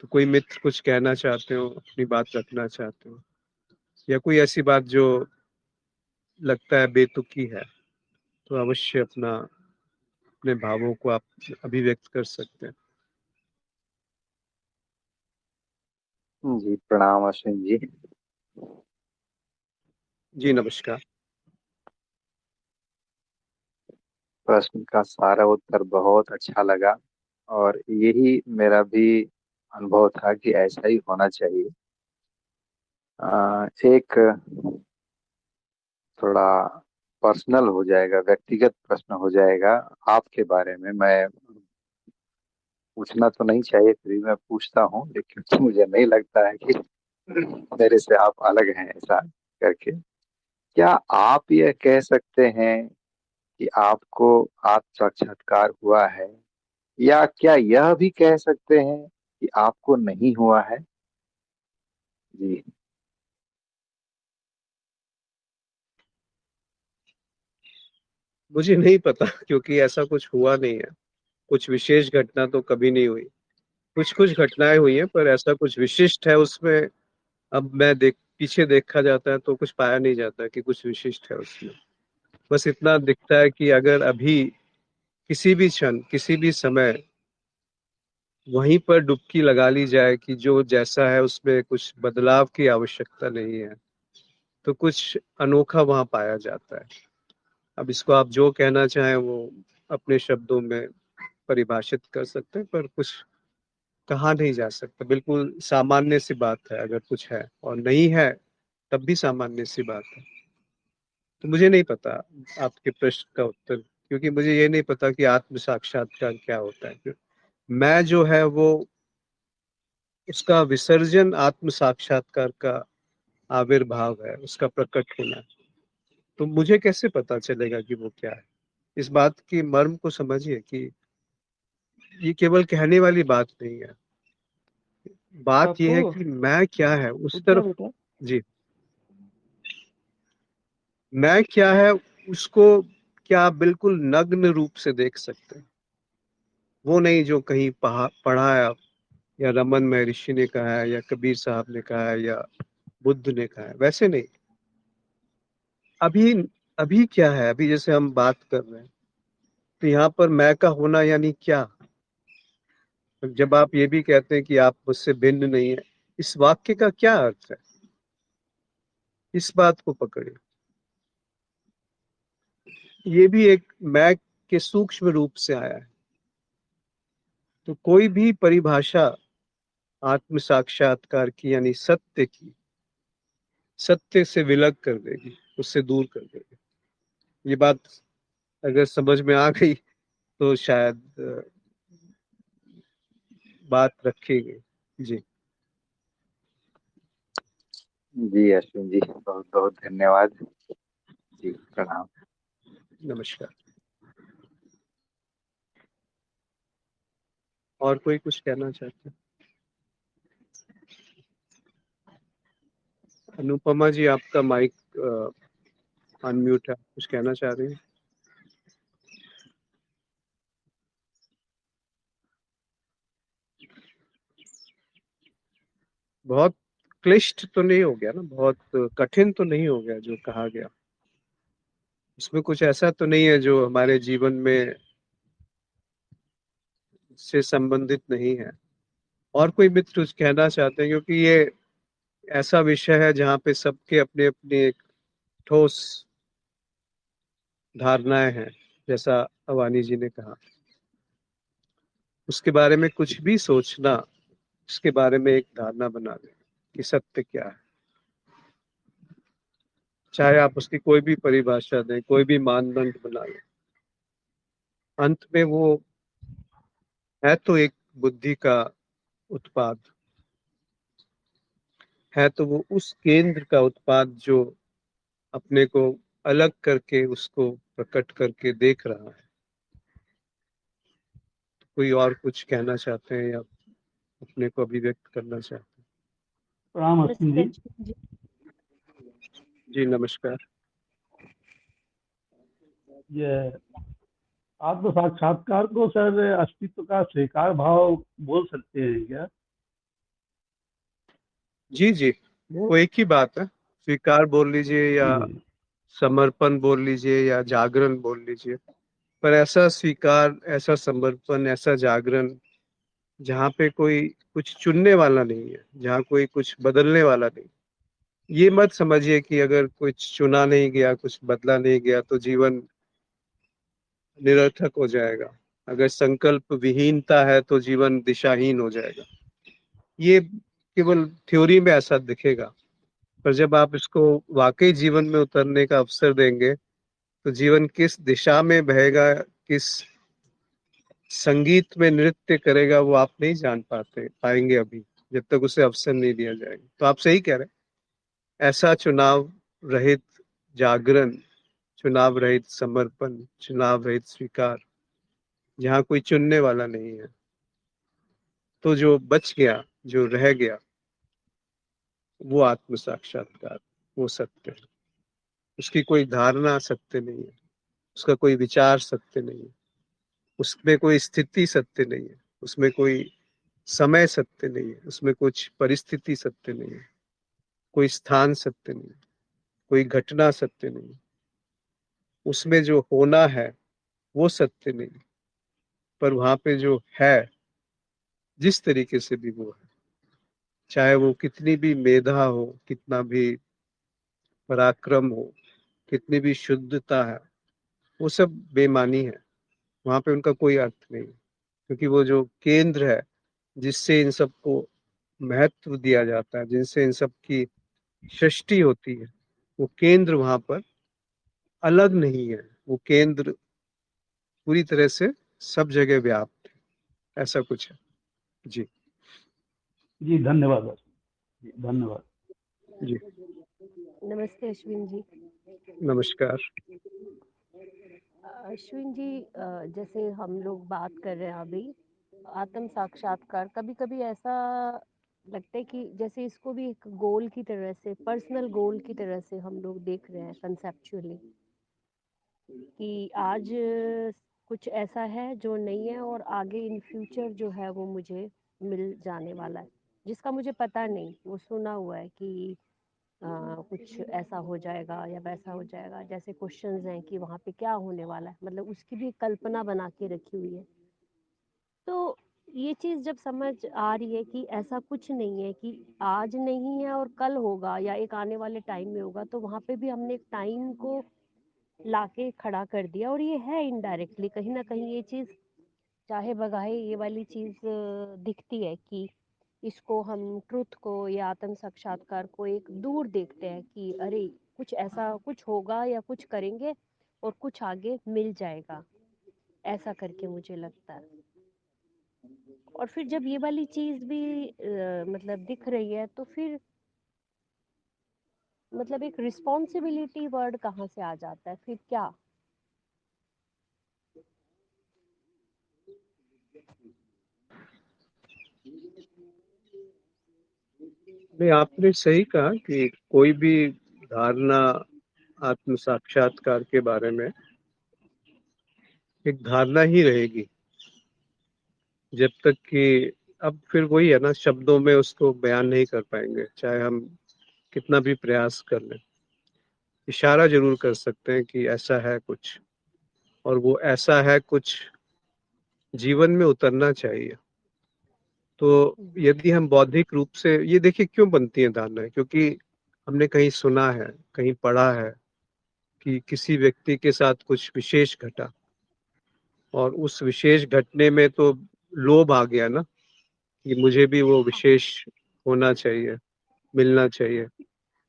तो कोई मित्र कुछ कहना चाहते हो, अपनी बात रखना चाहते हो, या कोई ऐसी बात जो लगता है बेतुकी है, तो अवश्य अपने भावों को आप अभिव्यक्त कर सकते हैं। जी प्रणाम अश्विन जी। जी नमस्कार। प्रश्न का सारा उत्तर बहुत अच्छा लगा और यही मेरा भी अनुभव था कि ऐसा ही होना चाहिए। एक थोड़ा पर्सनल हो जाएगा, व्यक्तिगत प्रश्न हो जाएगा आपके बारे में। मैं पूछना तो नहीं चाहिए, फिर भी मैं पूछता हूँ, लेकिन मुझे नहीं लगता है कि मेरे से आप अलग हैं ऐसा करके। क्या आप यह कह सकते हैं कि आपको आत्म साक्षात्कार हुआ है, या क्या यह भी कह सकते हैं कि आपको नहीं हुआ है? जी। मुझे नहीं पता, क्योंकि ऐसा कुछ हुआ नहीं है। कुछ विशेष घटना तो कभी नहीं हुई। कुछ कुछ घटनाएं हुई हैं, पर ऐसा कुछ विशिष्ट है उसमें। अब मैं पीछे देखा जाता है तो कुछ पाया नहीं जाता कि कुछ विशिष्ट है उसमें। बस इतना दिखता है कि अगर अभी किसी भी क्षण, किसी भी समय वहीं पर डुबकी लगा ली जाए कि जो जैसा है उसमें कुछ बदलाव की आवश्यकता नहीं है, तो कुछ अनोखा वहां पाया जाता है। अब इसको आप जो कहना चाहें वो अपने शब्दों में परिभाषित कर सकते हैं, पर कुछ कहा नहीं जा सकता। बिल्कुल सामान्य सी बात है, अगर कुछ है, और नहीं है तब भी सामान्य सी बात है। तो मुझे नहीं पता आपके प्रश्न का उत्तर, क्योंकि मुझे ये नहीं पता कि आत्म साक्षात्कार क्या होता है। मैं जो है वो उसका विसर्जन आत्म साक्षात्कार का आविर्भाव है, उसका प्रकट होना। तो मुझे कैसे पता चलेगा कि वो क्या है? इस बात की मर्म को समझिए कि ये केवल कहने वाली बात नहीं है। बात ये पप्पू है कि मैं क्या है उस उठ जा तरफ। बेटा। जी। मैं क्या है उसको क्या आप बिल्कुल नग्न रूप से देख सकते हैं। वो नहीं जो कहीं पढ़ा है, या रमन महर्षि ने कहा है, या कबीर साहब ने कहा है, या बुद्ध ने कहा है, वैसे नहीं। अभी अभी क्या है, अभी जैसे हम बात कर रहे हैं, तो यहाँ पर मैं का होना यानी क्या? जब आप ये भी कहते हैं कि आप मुझसे भिन्न नहीं है, इस वाक्य का क्या अर्थ है? इस बात को पकड़िए। ये भी एक मैं के सूक्ष्म रूप से आया है। तो कोई भी परिभाषा आत्म साक्षात्कार की यानी सत्य की, सत्य से विलग कर देगी, उससे दूर कर देगी। ये बात अगर समझ में आ गई तो शायद बात रखेगी। जी। जी अश्विन जी, बहुत बहुत धन्यवाद। जी प्रणाम। नमस्कार। और कोई कुछ कहना चाहते हैं? अनुपमा जी, आपका माइक अनम्यूट है, कुछ कहना चाह रही हैं? बहुत क्लिष्ट तो नहीं हो गया ना, बहुत कठिन तो नहीं हो गया जो कहा गया? इसमें कुछ ऐसा तो नहीं है जो हमारे जीवन में से संबंधित नहीं है? और कोई मित्र कुछ कहना चाहते हैं? क्योंकि ये ऐसा विषय है जहाँ पे सबके अपने अपने एक ठोस धारणाएं हैं, जैसा अवानी जी ने कहा। उसके बारे में कुछ भी सोचना, उसके बारे में एक धारणा बना लें कि सत्य क्या है। चाहे आप उसकी कोई भी परिभाषा दें, कोई भी मानदंड बना लें, अंत में वो है तो एक बुद्धि का उत्पाद। है तो वो उस केंद्र का उत्पाद जो अपने को अलग करके उसको प्रकट करके देख रहा है। कोई और कुछ कहना चाहते हैं, या अपने को अभिव्यक्त करना चाहते प्रणाम अश्विन जी। हैं? जी नमस्कार। ये आत्म साक्षात्कार को सर अस्तित्व का स्वीकार भाव बोल सकते हैं क्या? जी जी, वो एक ही बात है। स्वीकार बोल लीजिए या जी समर्पण बोल लीजिए या जागरण बोल लीजिए, पर ऐसा स्वीकार, ऐसा समर्पण, ऐसा जागरण जहाँ पे कोई कुछ चुनने वाला नहीं है, जहाँ कोई कुछ बदलने वाला नहीं। ये मत समझिए कि अगर कुछ चुना नहीं गया, कुछ बदला नहीं गया तो जीवन निरर्थक हो जाएगा। अगर संकल्प विहीनता है तो जीवन दिशाहीन हो जाएगा। ये केवल थ्योरी में ऐसा दिखेगा, पर जब आप इसको वाकई जीवन में उतरने का अवसर देंगे तो जीवन किस दिशा में बहेगा, किस संगीत में नृत्य करेगा, वो आप नहीं जान पाएंगे अभी, जब तक उसे अवसर नहीं दिया जाएगा। तो आप सही कह रहे हैं, ऐसा चुनाव रहित जागरण, चुनाव रहित समर्पण, चुनाव रहित स्वीकार, जहाँ कोई चुनने वाला नहीं है, तो जो बच गया, जो रह गया, वो आत्म साक्षात्कार, वो सत्य है। उसकी कोई धारणा सत्य नहीं है, उसका कोई विचार सत्य नहीं है, उसमें कोई स्थिति सत्य नहीं है, उसमें कोई समय सत्य नहीं है, उसमें कुछ परिस्थिति सत्य नहीं है, कोई स्थान सत्य नहीं है, कोई घटना सत्य नहीं है। उसमें जो होना है वो सत्य नहीं, पर वहां पे जो है, जिस तरीके से भी वो है, चाहे वो कितनी भी मेधा हो, कितना भी पराक्रम हो, कितनी भी शुद्धता है, वो सब बेमानी है। वहां पे उनका कोई अर्थ नहीं, क्योंकि वो जो केंद्र है, जिससे इन सबको महत्व दिया जाता है, जिनसे इन सब की सृष्टि होती है, वो केंद्र वहां पर अलग नहीं है। वो केंद्र पूरी तरह से सब जगह व्याप्त है, ऐसा कुछ है। जी जी धन्यवाद सर। जी धन्यवाद। जी, नमस्ते अश्विन जी। नमस्कार। अश्विन जी, जैसे हम लोग बात कर रहे हैं अभी आत्म साक्षात्कार, कभी कभी ऐसा लगता है कि जैसे इसको भी एक गोल की तरह से, पर्सनल गोल की तरह से हम लोग देख रहे हैं कंसेप्चुअली, कि आज कुछ ऐसा है जो नहीं है और आगे इन फ्यूचर जो है वो मुझे मिल जाने वाला है, जिसका मुझे पता नहीं। वो सुना हुआ है कि कुछ ऐसा हो जाएगा या वैसा हो जाएगा, जैसे क्वेश्चंस हैं कि वहाँ पे क्या होने वाला है, मतलब उसकी भी कल्पना बना के रखी हुई है। तो ये चीज़ जब समझ आ रही है कि ऐसा कुछ नहीं है कि आज नहीं है और कल होगा या एक आने वाले टाइम में होगा, तो वहाँ पे भी हमने एक टाइम को लाके खड़ा कर दिया, और ये है इनडायरेक्टली कहीं ना कहीं ये चीज़, चाहे बगाहे ये वाली चीज़ दिखती है कि इसको हम ट्रुथ को या आत्म साक्षात्कार को एक दूर देखते हैं कि अरे कुछ ऐसा कुछ होगा या कुछ करेंगे और कुछ आगे मिल जाएगा, ऐसा करके मुझे लगता है। और फिर जब ये वाली चीज भी मतलब दिख रही है, तो फिर मतलब एक रिस्पॉन्सिबिलिटी वर्ड कहाँ से आ जाता है फिर, क्या? नहीं, आपने सही कहा कि कोई भी धारणा आत्म साक्षात्कार के बारे में एक धारणा ही रहेगी, जब तक कि, अब फिर वही है ना, शब्दों में उसको बयान नहीं कर पाएंगे, चाहे हम कितना भी प्रयास कर लें। इशारा जरूर कर सकते हैं कि ऐसा है कुछ, और वो ऐसा है कुछ जीवन में उतरना चाहिए। तो यदि हम बौद्धिक रूप से, ये देखिए क्यों बनती है धारणाएं, क्योंकि हमने कहीं सुना है, कहीं पढ़ा है कि किसी व्यक्ति के साथ कुछ विशेष घटा, और उस विशेष घटने में तो लोभ आ गया ना, कि मुझे भी वो विशेष होना चाहिए, मिलना चाहिए।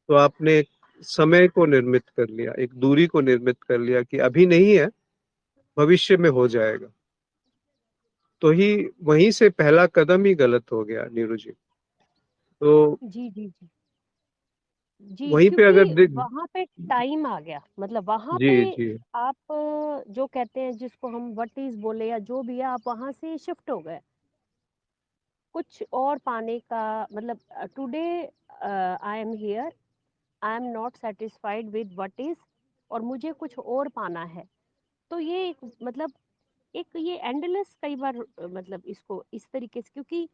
तो आपने एक समय को निर्मित कर लिया, एक दूरी को निर्मित कर लिया कि अभी नहीं है, भविष्य में हो जाएगा। तो ही वहीं से पहला कदम ही गलत हो गया, नीरू जी। तो जी जी जी जी, वहीं पे क्योंकि अगर वहां पे टाइम आ गया, मतलब वहां जी पे जी आप जो कहते हैं जिसको हम व्हाट इज बोले या जो भी है, आप वहां से शिफ्ट हो गए कुछ और पाने का, मतलब today I am here, I am not satisfied with what is, और मुझे कुछ और पाना है। तो ये एक मतलब एक ये एंडलेस कई बार मतलब इसको इस तरीके से, क्योंकि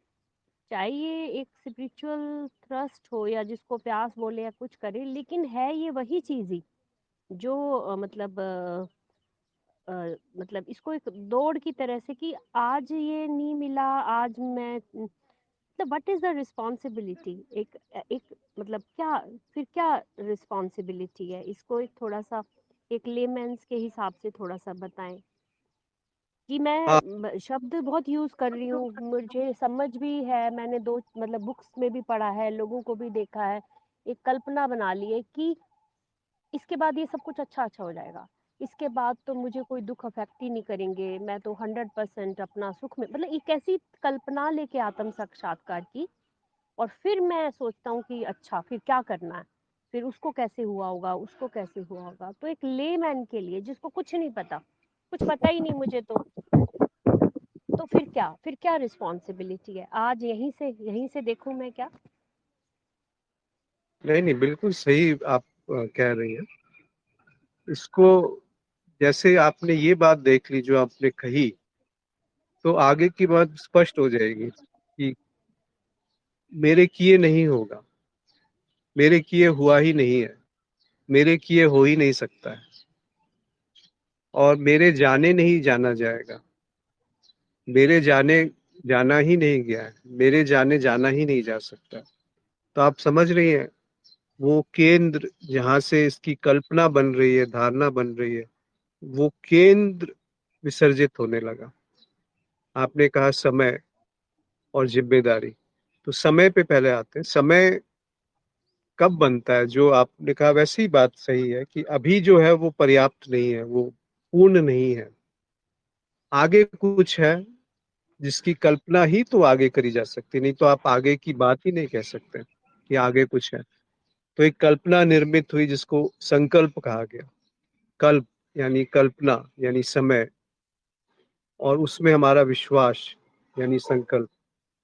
चाहे ये एक स्पिरिचुअल थ्रस्ट हो या जिसको प्यास बोले या कुछ करे, लेकिन है ये वही चीज ही जो मतलब इसको एक दौड़ की तरह से कि आज ये नहीं मिला, आज मैं मतलब व्हाट इज द रिस्पॉन्सिबिलिटी, एक एक मतलब क्या, फिर क्या रिस्पॉन्सिबिलिटी है, इसको एक थोड़ा सा एक लेमेंस के हिसाब से थोड़ा सा बताएं कि मैं हाँ। शब्द बहुत यूज कर रही हूँ, मुझे समझ भी है, मैंने दो मतलब बुक्स में भी पढ़ा है, लोगों को भी देखा है, एक कल्पना बना ली है कि इसके बाद ये सब कुछ अच्छा अच्छा हो जाएगा, इसके बाद तो मुझे कोई दुख अफेक्ट ही नहीं करेंगे, मैं तो 100% अपना सुख में, मतलब एक ऐसी कल्पना लेके आत्म साक्षात्कार की। और फिर मैं सोचता हूँ कि अच्छा फिर क्या करना है, फिर उसको कैसे हुआ होगा, उसको कैसे हुआ होगा, तो एक लेमैन के लिए जिसको कुछ नहीं पता, कुछ पता ही नहीं मुझे तो फिर क्या रिस्पॉन्सिबिलिटी है, आज यहीं से देखूं मैं क्या। नहीं नहीं, बिल्कुल सही आप कह रही हैं इसको। जैसे आपने ये बात देख ली जो आपने कही, तो आगे की बात स्पष्ट हो जाएगी कि मेरे किए नहीं होगा, मेरे किए हुआ ही नहीं है, मेरे किए हो ही नहीं सकता है, और मेरे जाने नहीं जाना जाएगा, मेरे जाने जाना ही नहीं गया है, मेरे जाने जाना ही नहीं जा सकता। तो आप समझ रही हैं, वो केंद्र जहां से इसकी कल्पना बन रही है, धारणा बन रही है, वो केंद्र विसर्जित होने लगा। आपने कहा समय और जिम्मेदारी, तो समय पे पहले आते हैं। समय कब बनता है, जो आपने कहा वैसी बात सही है कि अभी जो है वो पर्याप्त नहीं है, वो पूर्ण नहीं है। आगे कुछ है जिसकी कल्पना ही तो आगे करी जा सकती, नहीं तो आप आगे की बात ही नहीं कह सकते कि आगे कुछ है। तो एक कल्पना निर्मित हुई जिसको संकल्प कहा गया। कल्प यानी कल्पना यानी समय, और उसमें हमारा विश्वास यानी संकल्प।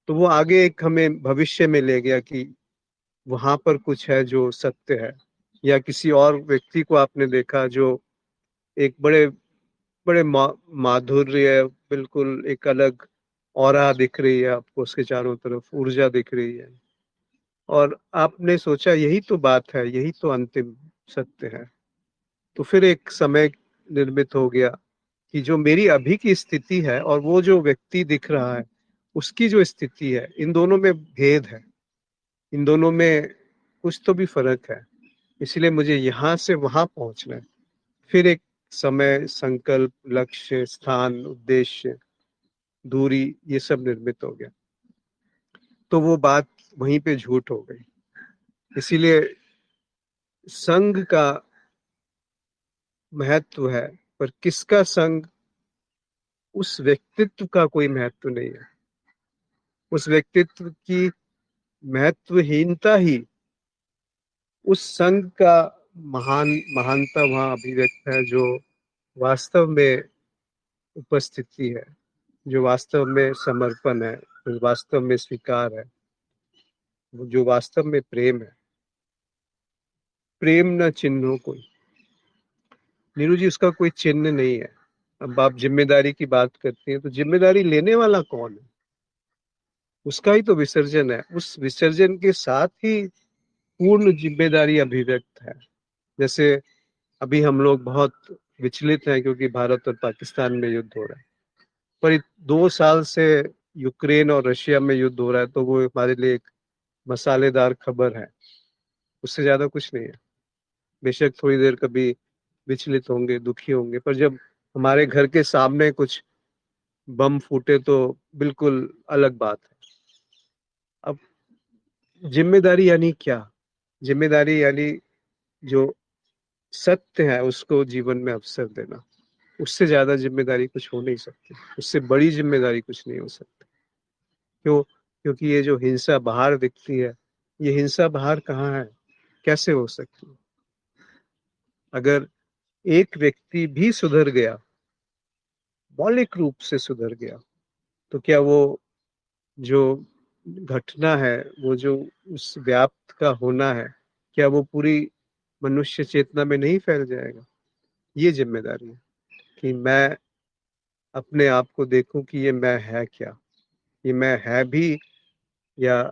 तो वो आगे एक हमें भविष्य में ले गया कि वहां पर कुछ है जो सत्य है। या किसी और व्यक्ति को आपने देखा जो एक बड़े बड़े माधुर्य, बिल्कुल एक अलग ऑरा दिख रही है आपको, उसके चारों तरफ ऊर्जा दिख रही है, और आपने सोचा यही तो बात है, यही तो अंतिम सत्य है। तो फिर एक समय निर्मित हो गया कि जो मेरी अभी की स्थिति है और वो जो व्यक्ति दिख रहा है उसकी जो स्थिति है, इन दोनों में भेद है, इन दोनों में कुछ तो भी फर्क है, इसलिए मुझे यहाँ से वहां पहुंचना है। फिर एक समय, संकल्प, लक्ष्य, स्थान, उद्देश्य, दूरी, ये सब निर्मित हो गया। तो वो बात वहीं पे झूठ हो गई। इसीलिए संघ का महत्व है, पर किसका संग, उस व्यक्तित्व का कोई महत्व नहीं है। उस व्यक्तित्व की महत्वहीनता ही उस संघ का महानता वहां अभिव्यक्त है, जो वास्तव में उपस्थिति है, जो वास्तव में समर्पण है, जो वास्तव में स्वीकार है, जो वास्तव में प्रेम है। प्रेम न चिन्हों कोई, नीरू जी, उसका कोई चिन्ह नहीं है। अब आप जिम्मेदारी की बात करती हैं, तो जिम्मेदारी लेने वाला कौन है? उसका ही तो विसर्जन है। उस विसर्जन के साथ ही पूर्ण जिम्मेदारी अभिव्यक्त है। जैसे अभी हम लोग बहुत विचलित हैं क्योंकि भारत और पाकिस्तान में युद्ध हो रहा है, पर 2 साल से यूक्रेन और रशिया में युद्ध हो रहा है, तो वो हमारे लिए एक मसालेदार खबर है, उससे ज्यादा कुछ नहीं है। बेशक थोड़ी देर कभी विचलित होंगे, दुखी होंगे, पर जब हमारे घर के सामने कुछ बम फूटे तो बिल्कुल अलग बात है। अब जिम्मेदारी यानी क्या? जिम्मेदारी यानी जो सत्य है उसको जीवन में अवसर देना। उससे ज्यादा जिम्मेदारी कुछ हो नहीं सकती, उससे बड़ी जिम्मेदारी कुछ नहीं हो सकती। क्यों? क्योंकि ये जो हिंसा बाहर दिखती है, ये हिंसा बाहर कहाँ है, कैसे हो सकती है? अगर एक व्यक्ति भी सुधर गया, मौलिक रूप से सुधर गया, तो क्या वो जो घटना है, वो जो उस व्याप्त का होना है, क्या वो पूरी मनुष्य चेतना में नहीं फैल जाएगा? ये जिम्मेदारी है कि मैं अपने आप को देखूं कि ये मैं है क्या, ये मैं है भी या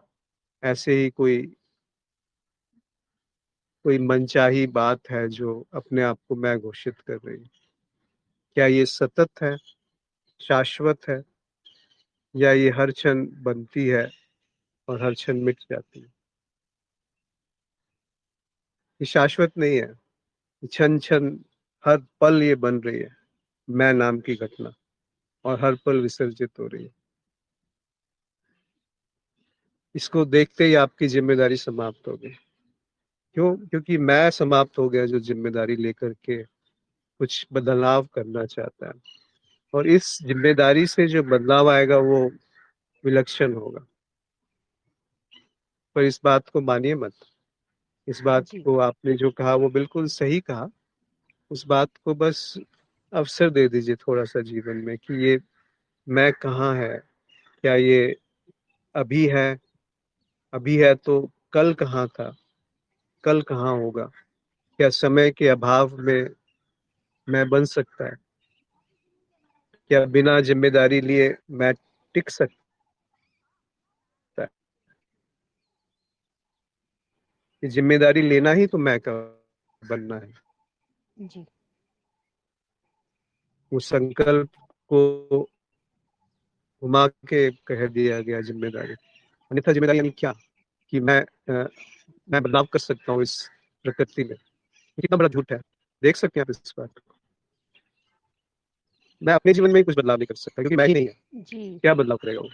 ऐसे ही कोई मनचाही बात है जो अपने आप को मैं घोषित कर रही हूँ? क्या ये सतत है, शाश्वत है, या ये हर क्षण बनती है और हर क्षण मिट जाती है? ये शाश्वत नहीं है, क्षण क्षण हर पल ये बन रही है मैं नाम की घटना, और हर पल विसर्जित हो रही है। इसको देखते ही आपकी जिम्मेदारी समाप्त हो गई। क्यों? क्योंकि मैं समाप्त हो गया जो जिम्मेदारी लेकर के कुछ बदलाव करना चाहता है, और इस जिम्मेदारी से जो बदलाव आएगा वो विलक्षण होगा। पर इस बात को मानिए मत, इस बात जी को आपने जो कहा वो बिल्कुल सही कहा, उस बात को बस अवसर दे दीजिए थोड़ा सा जीवन में कि ये मैं कहाँ है, क्या ये अभी है, अभी है तो कल कहाँ था, कल कहाँ होगा, क्या समय के अभाव में मैं बन सकता है, क्या बिना जिम्मेदारी लिए मैं टिक सकता है? ये जिम्मेदारी लेना ही तो मैं का बनना है। जी उस संकल्प को घुमा के कह दिया गया जिम्मेदारी, अन्यथा जिम्मेदारी यानी क्या? कि मैं बदलाव कर सकता हूँ इस प्रकृति में। कितना बड़ा झूठ है, देख सकते हैं आप इस बात को। मैं अपने जीवन में ही कुछ बदलाव नहीं कर सकता क्योंकि मैं ही नहीं है, जी क्या बदलाव करेगा वो?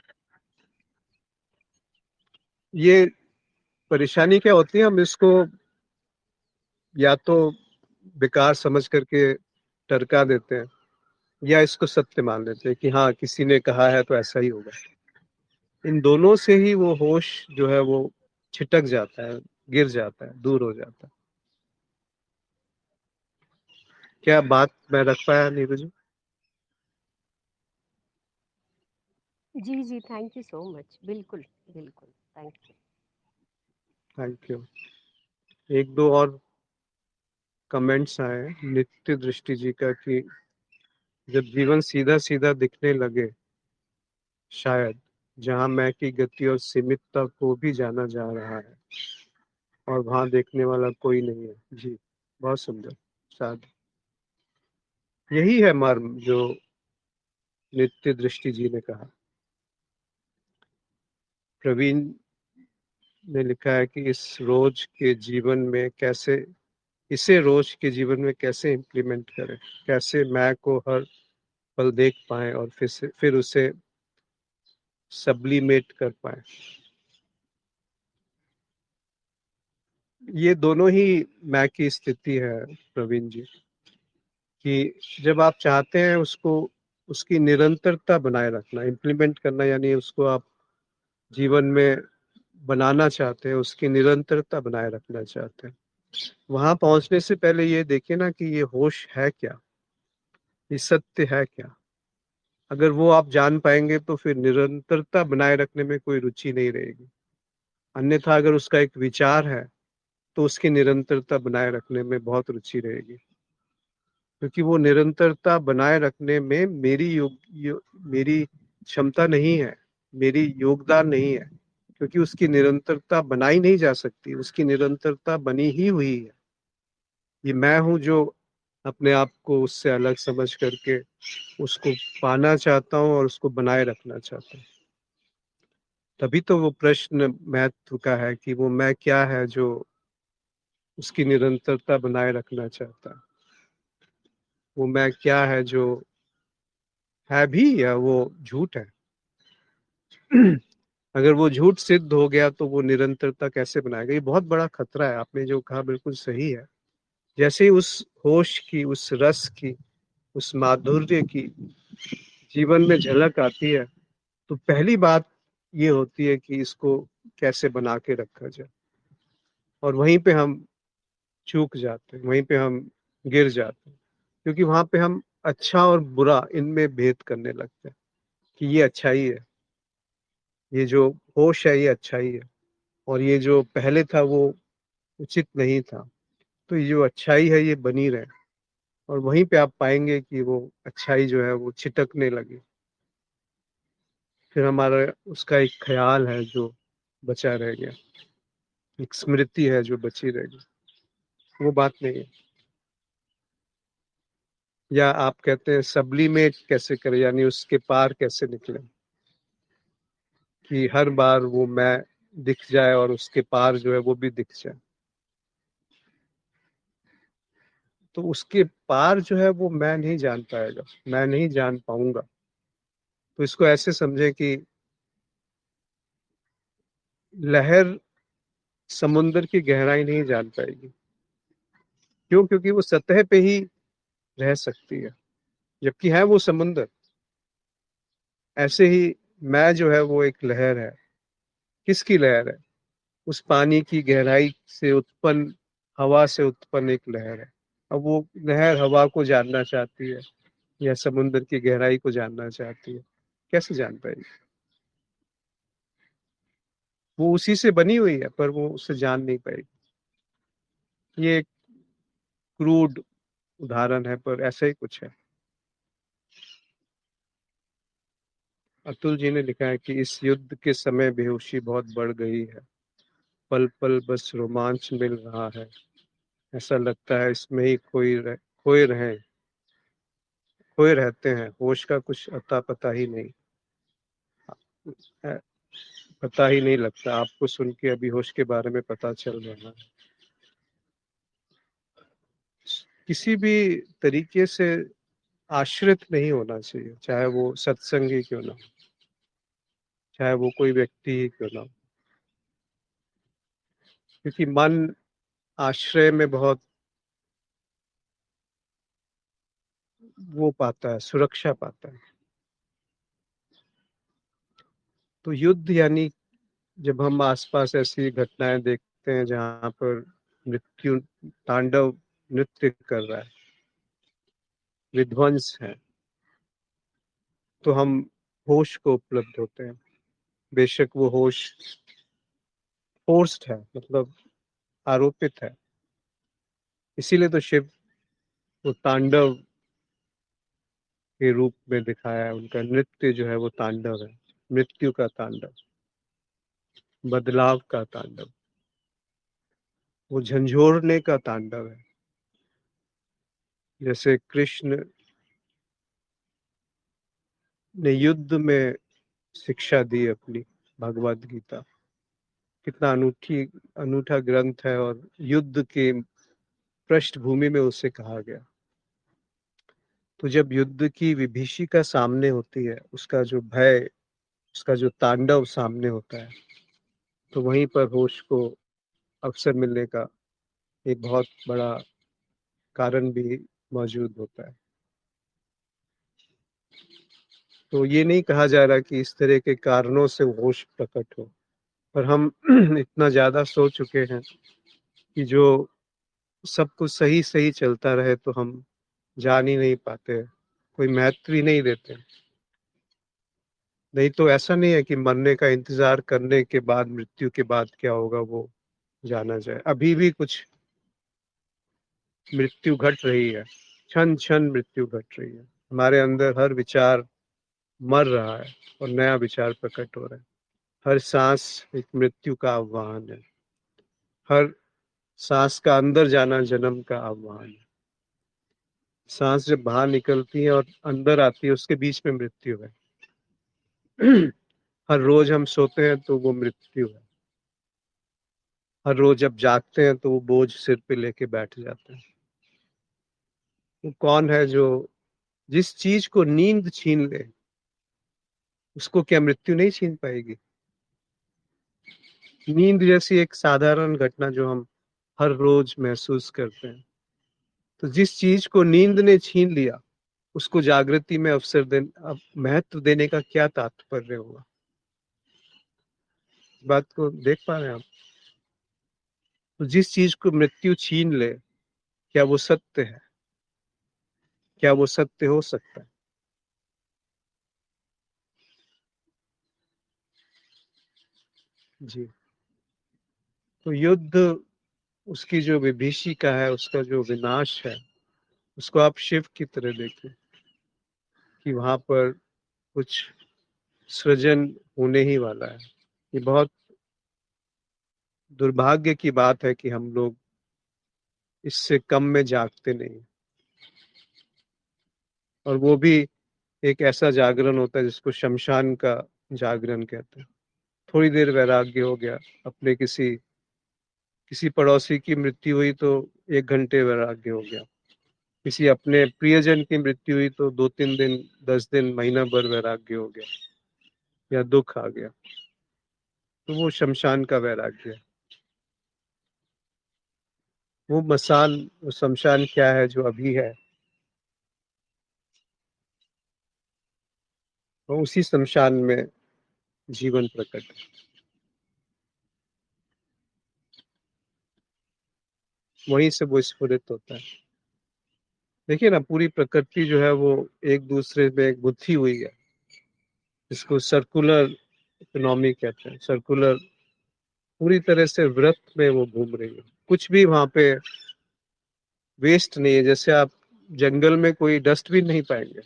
ये परेशानी क्या होती है, हम इसको या तो बेकार समझ करके टरका देते हैं, या इसको सत्य मान लेते हैं कि हाँ किसी ने कहा है तो ऐसा ही होगा। इन दोनों से ही वो होश जो है वो छिटक जाता है, गिर जाता है, दूर हो जाता है। क्या बात मैं रख पाया नीरू जी? जी जी थैंक यू सो मच। बिल्कुल बिल्कुल, थैंक यू। Thank you. एक दो और कमेंट्स आए नित्य दृष्टि जी का कि जब जीवन सीधा सीधा दिखने लगे, शायद जहां मैं की गति और सीमितता को भी जाना जा रहा है और वहां देखने वाला कोई नहीं है। जी, बहुत सुंदर। शायद यही है मर्म जो नित्य दृष्टि जी ने कहा। प्रवीण ने लिखा है कि इसे रोज के जीवन में कैसे इम्प्लीमेंट करें, कैसे मैं को हर पल देख पाए और फिर उसे सब्लिमेट कर पाए। ये दोनों ही मैं की स्थिति है प्रवीण जी, कि जब आप चाहते हैं उसको, उसकी निरंतरता बनाए रखना, इम्प्लीमेंट करना, यानी उसको आप जीवन में बनाना चाहते हैं, उसकी निरंतरता बनाए रखना चाहते हैं। वहां पहुंचने से पहले ये देखिए ना कि ये होश है क्या, ये सत्य है क्या। अगर वो आप जान पाएंगे तो फिर निरंतरता बनाए रखने में कोई रुचि नहीं रहेगी। अन्यथा अगर उसका एक विचार है तो उसकी निरंतरता बनाए रखने में बहुत रुचि रहेगी, क्योंकि वो निरंतरता बनाए रखने में मेरी क्षमता नहीं है, मेरी योगदान नहीं है, क्योंकि उसकी निरंतरता बनाई नहीं जा सकती, उसकी निरंतरता बनी ही हुई है। ये मैं हूं जो अपने आप को उससे अलग समझ करके उसको पाना चाहता हूं और उसको बनाए रखना चाहता हूं। तभी तो वो प्रश्न महत्व का है कि वो मैं क्या है जो उसकी निरंतरता बनाए रखना चाहता है। वो मैं क्या है जो है भी या वो झूठ है। अगर वो झूठ सिद्ध हो गया तो वो निरंतरता कैसे बनाएगा? ये बहुत बड़ा खतरा है। आपने जो कहा बिल्कुल सही है। जैसे ही उस होश की, उस रस की, उस माधुर्य की जीवन में झलक आती है तो पहली बात ये होती है कि इसको कैसे बना के रखा जाए, और वहीं पे हम चूक जाते हैं, वहीं पे हम गिर जाते हैं, क्योंकि वहां पे हम अच्छा और बुरा इनमें भेद करने लगते हैं कि ये अच्छाई है, ये जो होश है ये अच्छाई है, और ये जो पहले था वो उचित नहीं था। तो ये जो अच्छाई है ये बनी रहे, और वहीं पे आप पाएंगे कि वो अच्छाई जो है वो छिटकने लगी। फिर हमारा उसका एक ख्याल है जो बचा रह गया, एक स्मृति है जो बची रह गई, वो बात नहीं है। या आप कहते हैं सब्लिमेट कैसे करें, यानी उसके पार कैसे निकले, कि हर बार वो मैं दिख जाए और उसके पार जो है वो भी दिख जाए। तो उसके पार जो है वो मैं नहीं जान पाएगा, मैं नहीं जान पाऊंगा। तो इसको ऐसे समझे कि लहर समुद्र की गहराई नहीं जान पाएगी। क्यों? क्योंकि वो सतह पे ही रह सकती है, जबकि है वो समुद्र। ऐसे ही मैं जो है वो एक लहर है। किसकी लहर है? उस पानी की गहराई से उत्पन्न, हवा से उत्पन्न एक लहर है। अब वो लहर हवा को जानना चाहती है या समुद्र की गहराई को जानना चाहती है, कैसे जान पाएगी? वो उसी से बनी हुई है, पर वो उसे जान नहीं पाएगी। ये एक क्रूड उदाहरण है, पर ऐसा ही कुछ है। अतुल जी ने लिखा है कि इस युद्ध के समय बेहोशी बहुत बढ़ गई है, पल पल बस रोमांच मिल रहा है, ऐसा लगता है इसमें ही खोए रहते हैं, होश का कुछ अता पता ही नहीं, पता ही नहीं लगता। आपको सुन के अभी होश के बारे में पता चल रहा है। किसी भी तरीके से आश्रित नहीं होना चाहिए, चाहे वो सत्संग ही क्यों ना हो, चाहे वो कोई व्यक्ति ही क्यों ना हो, क्योंकि मन आश्रय में बहुत वो पाता है, सुरक्षा पाता है। तो युद्ध यानी जब हम आसपास ऐसी घटनाएं देखते हैं जहां पर मृत्यु तांडव नृत्य कर रहा है, विध्वंस है, तो हम होश को उपलब्ध होते हैं। बेशक वो होश फोर्स्ड है, मतलब आरोपित है। इसीलिए तो शिव वो तांडव के रूप में दिखाया है। उनका नृत्य जो है वो तांडव है, मृत्यु का तांडव, बदलाव का तांडव, वो झंझोरने का तांडव है। जैसे कृष्ण ने युद्ध में शिक्षा दी अपनी, भगवद गीता कितना अनूठा ग्रंथ है, और युद्ध के पृष्ठभूमि में उसे कहा गया। तो जब युद्ध की विभीषिका सामने होती है, उसका जो भय, उसका जो तांडव सामने होता है, तो वहीं पर होश को अवसर मिलने का एक बहुत बड़ा कारण भी मौजूद होता है। तो ये नहीं कहा जा रहा कि इस तरह के कारणों से होश प्रकट हो, पर हम इतना ज्यादा सो चुके हैं कि जो सब कुछ सही सही चलता रहे तो हम जान ही नहीं पाते, कोई महत्व ही नहीं देते। नहीं तो ऐसा नहीं है कि मरने का इंतजार करने के बाद, मृत्यु के बाद क्या होगा वो जाना जाए। अभी भी कुछ मृत्यु घट रही है, क्षण क्षण मृत्यु घट रही है। हमारे अंदर हर विचार मर रहा है और नया विचार प्रकट हो रहा है। हर सांस एक मृत्यु का आह्वान है, हर सांस का अंदर जाना जन्म का आह्वान है। सांस जब बाहर निकलती है और अंदर आती है, उसके बीच में मृत्यु है। हर रोज हम सोते हैं तो वो मृत्यु है। हर रोज जब जागते हैं तो वो बोझ सिर पे लेके बैठ जाते हैं। वो कौन है जो जिस चीज को नींद छीन ले, उसको क्या मृत्यु नहीं छीन पाएगी? नींद जैसी एक साधारण घटना जो हम हर रोज महसूस करते हैं, तो जिस चीज को नींद ने छीन लिया, उसको जागृति में अवसर अब महत्व देने का क्या तात्पर्य होगा? बात को देख पा रहे हैं आप? तो जिस चीज को मृत्यु छीन ले, क्या वो सत्य है? क्या वो सत्य हो सकता है? जी। तो युद्ध, उसकी जो विभीषिका है, उसका जो विनाश है, उसको आप शिव की तरह देखें कि वहां पर कुछ सृजन होने ही वाला है। ये बहुत दुर्भाग्य की बात है कि हम लोग इससे कम में जागते नहीं, और वो भी एक ऐसा जागरण होता है जिसको शमशान का जागरण कहते हैं। थोड़ी देर वैराग्य हो गया, अपने किसी किसी पड़ोसी की मृत्यु हुई तो 1 घंटे वैराग्य हो गया, किसी अपने प्रियजन की मृत्यु हुई तो 2-3 दिन, 10 दिन, महीना भर वैराग्य हो गया, या दुख आ गया, तो वो शमशान का वैराग्य है। वो मसान, वो शमशान क्या है जो अभी है, वो उसी शमशान में जीवन प्रकट है। वहीं से वो स्फुरित होता है। देखिए ना, पूरी प्रकृति जो है वो एक दूसरे में एक गुत्थी हुई है, इसको सर्कुलर इकोनॉमी कहते हैं। सर्कुलर, पूरी तरह से वृत्त में वो घूम रही है, कुछ भी वहां पे वेस्ट नहीं है। जैसे आप जंगल में कोई डस्टबिन नहीं पाएंगे,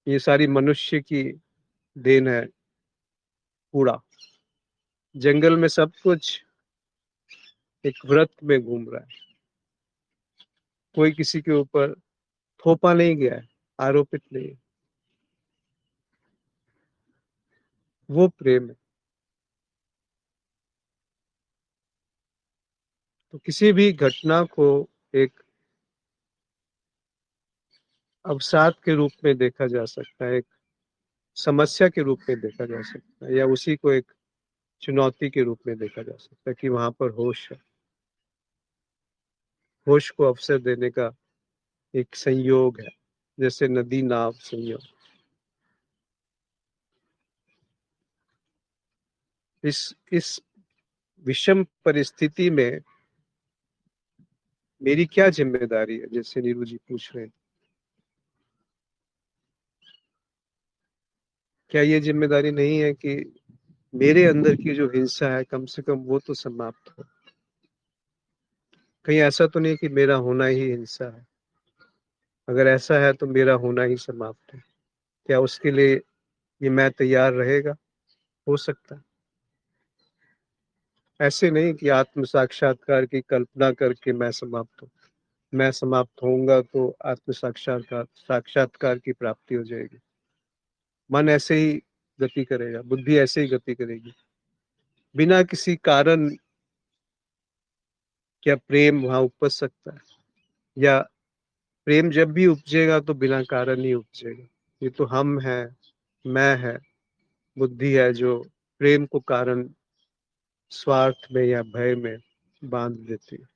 ये सारी मनुष्य की देन है कूड़ा। जंगल में सब कुछ एक वृत्त में घूम रहा है, कोई किसी के ऊपर थोपा नहीं गया है, आरोपित नहीं है। वो प्रेम है। तो किसी भी घटना को एक अवसाद के रूप में देखा जा सकता है, एक समस्या के रूप में देखा जा सकता है, या उसी को एक चुनौती के रूप में देखा जा सकता है कि वहां पर होश है। होश को अवसर देने का एक संयोग है, जैसे नदी नाव संयोग। इस विषम परिस्थिति में मेरी क्या जिम्मेदारी है, जैसे नीरू जी पूछ रहे हैं। क्या ये जिम्मेदारी नहीं है कि मेरे अंदर की जो हिंसा है कम से कम वो तो समाप्त हो? कहीं ऐसा तो नहीं कि मेरा होना ही हिंसा है? अगर ऐसा है तो मेरा होना ही समाप्त है। क्या उसके लिए ये मैं तैयार रहेगा? हो सकता है। ऐसे नहीं कि आत्म साक्षात्कार की कल्पना करके मैं समाप्त हूँ। मैं समाप्त होऊंगा तो आत्म साक्षात्कार साक्षात्कार की प्राप्ति हो जाएगी। मन ऐसे ही गति करेगा, बुद्धि ऐसे ही गति करेगी, बिना किसी कारण। क्या प्रेम वहां उपज सकता है? या प्रेम जब भी उपजेगा तो बिना कारण ही उपजेगा। ये तो हम है, मैं है, बुद्धि है जो प्रेम को कारण स्वार्थ में या भय में बांध देती है।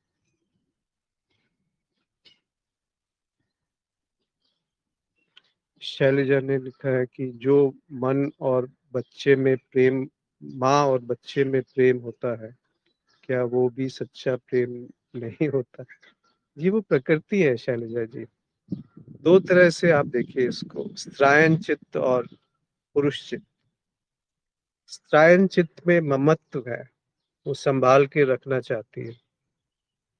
शैलजा ने लिखा है कि जो मन और बच्चे में प्रेम, माँ और बच्चे में प्रेम होता है, क्या वो भी सच्चा प्रेम नहीं होता? जी, वो प्रकृति है शैलजा जी। दो तरह से आप देखिए इसको, स्त्रायन चित्त और पुरुष चित्त। स्त्रायन चित्त में ममत्व है, वो संभाल के रखना चाहती है।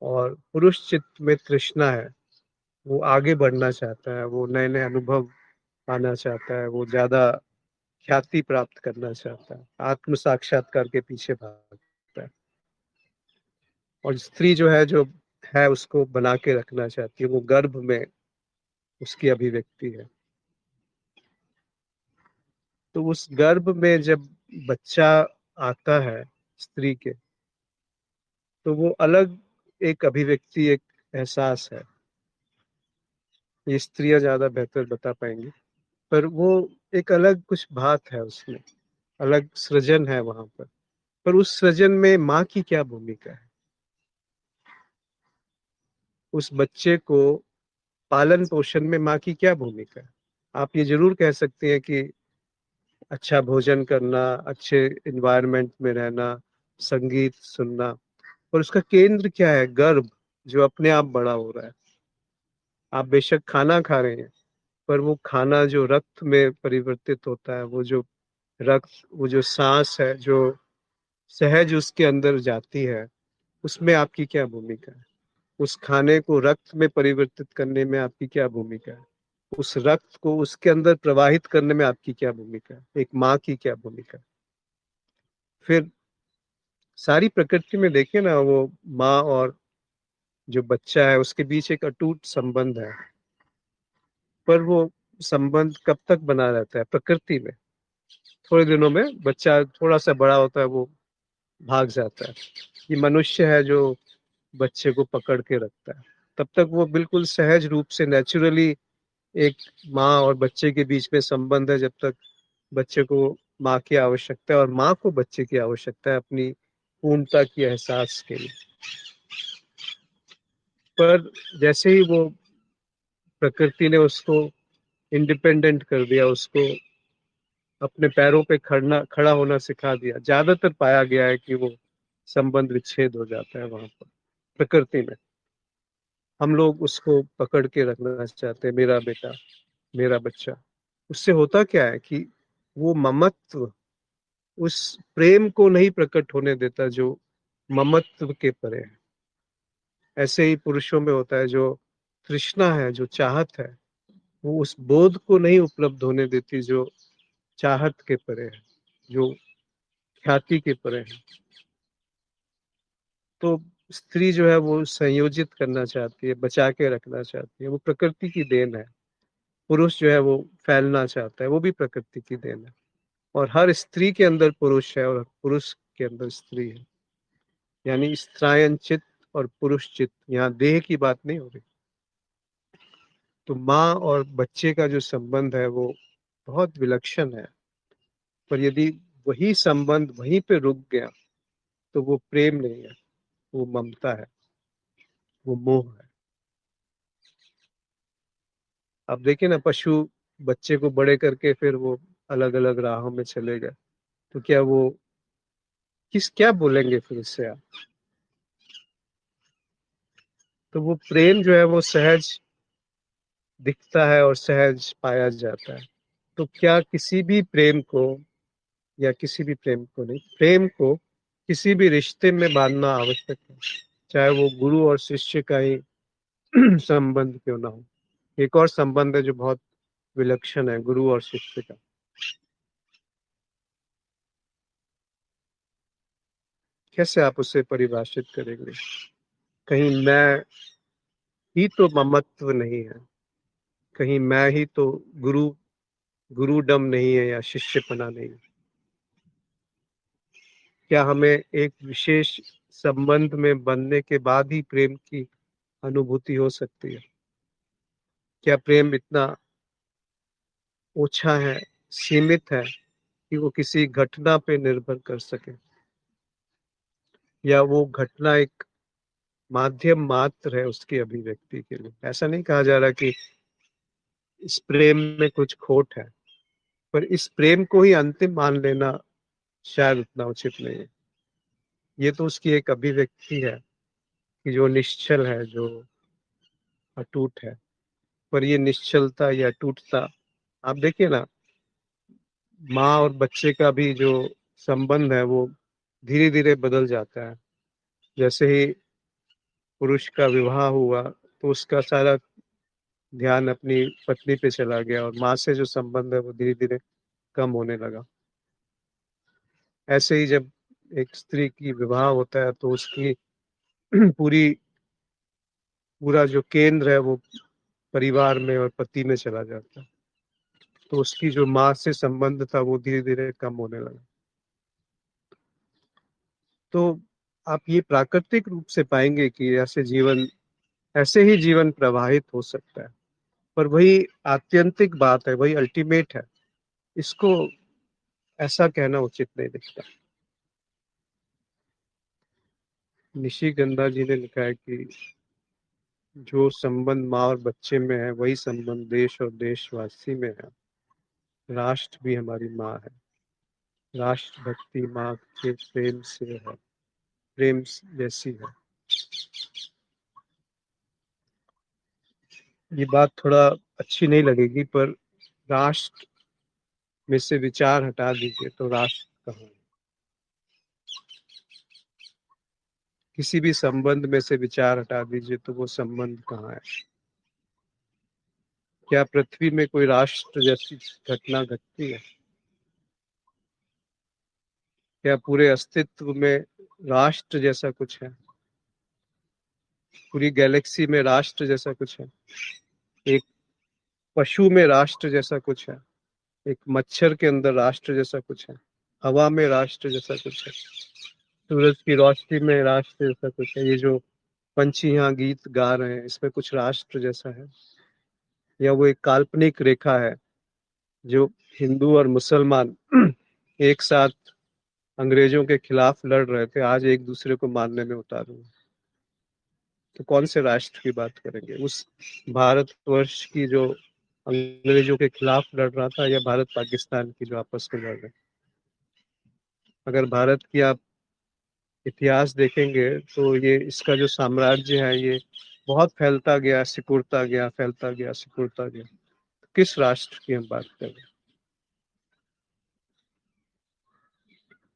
और पुरुष चित्त में तृष्णा है, वो आगे बढ़ना चाहता है, वो नए नए अनुभव पाना चाहता है, वो ज्यादा ख्याति प्राप्त करना चाहता है, आत्म साक्षात्कार के पीछे भागता है। और स्त्री जो है उसको बना के रखना चाहती है, वो गर्भ में उसकी अभिव्यक्ति है। तो उस गर्भ में जब बच्चा आता है स्त्री के, तो वो अलग एक अभिव्यक्ति, एक एहसास है। ये स्त्रियां ज्यादा बेहतर बता पाएंगी, पर वो एक अलग कुछ बात है उसमें, अलग सृजन है वहां पर उस सृजन में माँ की क्या भूमिका है? उस बच्चे को पालन पोषण में माँ की क्या भूमिका है? आप ये जरूर कह सकते हैं कि अच्छा भोजन करना, अच्छे इन्वायरमेंट में रहना, संगीत सुनना, पर उसका केंद्र क्या है? गर्भ जो अपने आप बड़ा हो रहा है। आप बेशक खाना खा रहे हैं, पर वो खाना जो रक्त में परिवर्तित होता है, वो जो रक्त, वो जो सांस है जो सहज उसके अंदर जाती है, उसमें आपकी क्या भूमिका है? उस खाने को रक्त में परिवर्तित करने में आपकी क्या भूमिका है? उस रक्त को उसके अंदर प्रवाहित करने में आपकी क्या भूमिका है? एक माँ की क्या भूमिका है? फिर सारी प्रकृति में देखिए ना, वो माँ और जो बच्चा है उसके बीच एक अटूट संबंध है, पर वो संबंध कब तक बना रहता है? प्रकृति में थोड़े दिनों में बच्चा थोड़ा सा बड़ा होता है, वो भाग जाता है। ये मनुष्य है जो बच्चे को पकड़ के रखता है, तब तक वो बिल्कुल सहज रूप से नेचुरली एक माँ और बच्चे के बीच में संबंध है, जब तक बच्चे को माँ की आवश्यकता है और माँ को बच्चे की आवश्यकता है अपनी पूर्णता की एहसास के लिए। पर जैसे ही वो प्रकृति ने उसको इंडिपेंडेंट कर दिया, उसको अपने पैरों पे खड़ा होना सिखा दिया, ज्यादातर पाया गया है कि वो संबंध विच्छेद हो जाता है वहां पर प्रकृति में। हम लोग उसको पकड़ के रखना चाहते हैं, मेरा बेटा, मेरा बच्चा। उससे होता क्या है कि वो ममत्व उस प्रेम को नहीं प्रकट होने देता जो ममत्व के परे है। ऐसे ही पुरुषों में होता है, जो तृष्णा है, जो चाहत है, वो उस बोध को नहीं उपलब्ध होने देती जो चाहत के परे है, जो ख्याति के परे है। तो स्त्री जो है वो संयोजित करना चाहती है, बचा के रखना चाहती है, वो प्रकृति की देन है। पुरुष जो है वो फैलना चाहता है, वो भी प्रकृति की देन है। और हर स्त्री के अंदर पुरुष है और पुरुष के अंदर स्त्री है, यानी स्त्रायन चित्त और पुरुष चित्त। यहाँ देह की बात नहीं हो रही। तो माँ और बच्चे का जो संबंध है वो बहुत विलक्षण है, पर यदि वही संबंध वहीं पे रुक गया तो वो प्रेम नहीं है, वो ममता है, वो मोह है। अब देखिए ना, पशु बच्चे को बड़े करके फिर वो अलग अलग राहों में चले गए, तो क्या वो क्या बोलेंगे फिर उससे आप? तो वो प्रेम जो है वो सहज दिखता है और सहज पाया जाता है। तो क्या किसी भी प्रेम को, या किसी भी प्रेम को नहीं, प्रेम को किसी भी रिश्ते में बांधना आवश्यक है, चाहे वो गुरु और शिष्य का ही संबंध क्यों ना हो। एक और संबंध है जो बहुत विलक्षण है, गुरु और शिष्य का। कैसे आप उसे परिभाषित करेंगे? कहीं मैं ही तो ममत्व नहीं है, कहीं मैं ही तो गुरु गुरुडम नहीं है, या शिष्यपना नहीं है। क्या हमें एक विशेष संबंध में बनने के बाद ही प्रेम की अनुभूति हो सकती है? क्या प्रेम इतना ओछा है, सीमित है कि वो किसी घटना पे निर्भर कर सके, या वो घटना एक माध्यम मात्र है उसकी अभिव्यक्ति के लिए? ऐसा नहीं कहा जा रहा कि इस प्रेम में कुछ खोट है, पर इस प्रेम को ही अंतिम मान लेना शायद उतना उचित नहीं है। ये तो उसकी एक अभिव्यक्ति है कि जो निश्चल है, जो अटूट है। पर ये निश्चलता या अटूटता, आप देखिए ना, माँ और बच्चे का भी जो संबंध है वो धीरे धीरे बदल जाता है। जैसे ही पुरुष का विवाह हुआ तो उसका सारा ध्यान अपनी पत्नी पे चला गया और माँ से जो संबंध है वो धीरे धीरे कम होने लगा। ऐसे ही जब एक स्त्री की विवाह होता है तो उसकी पूरी पूरा जो केंद्र है वो परिवार में और पति में चला जाता है, तो उसकी जो माँ से संबंध था वो धीरे धीरे कम होने लगा। तो आप ये प्राकृतिक रूप से पाएंगे कि ऐसे ही जीवन प्रवाहित हो सकता है। पर वही आत्यंतिक बात है, वही अल्टीमेट है, इसको ऐसा कहना उचित नहीं दिखता। निशिगंधा जी ने लिखा है कि जो संबंध माँ और बच्चे में है वही संबंध देश और देशवासी में है। राष्ट्र भी हमारी माँ है, राष्ट्र भक्ति माँ के प्रेम से है, प्रेम जैसी है। ये बात थोड़ा अच्छी नहीं लगेगी, पर राष्ट्र में से विचार हटा दीजिए तो राष्ट्र कहाँ है? किसी भी संबंध में से विचार हटा दीजिए तो वो संबंध कहाँ है? क्या पृथ्वी में कोई राष्ट्र जैसी घटना घटती है? क्या पूरे अस्तित्व में राष्ट्र जैसा कुछ है, पूरी गैलेक्सी में राष्ट्र जैसा कुछ है, एक पशु में राष्ट्र जैसा कुछ है, एक मच्छर के अंदर राष्ट्र जैसा कुछ है, हवा में राष्ट्र जैसा कुछ है, सूरज की रोशनी में राष्ट्र जैसा कुछ है, ये जो पंछी यहाँ गीत गा रहे हैं इसमें कुछ राष्ट्र जैसा है, या वो एक काल्पनिक रेखा है जो हिंदू और मुसलमान एक साथ अंग्रेजों के खिलाफ लड़ रहे थे, आज एक दूसरे को मारने में उतारू हैं। तो कौन से राष्ट्र की बात करेंगे? उस भारतवर्ष की जो अंग्रेजों के खिलाफ लड़ रहा था, या भारत पाकिस्तान की जो आपस में लड़ रहे? अगर भारत की आप इतिहास देखेंगे तो ये इसका जो साम्राज्य है ये बहुत फैलता गया, सिकुड़ता गया, फैलता गया, सिकुड़ता गया। किस राष्ट्र की हम बात कर रहे हैं?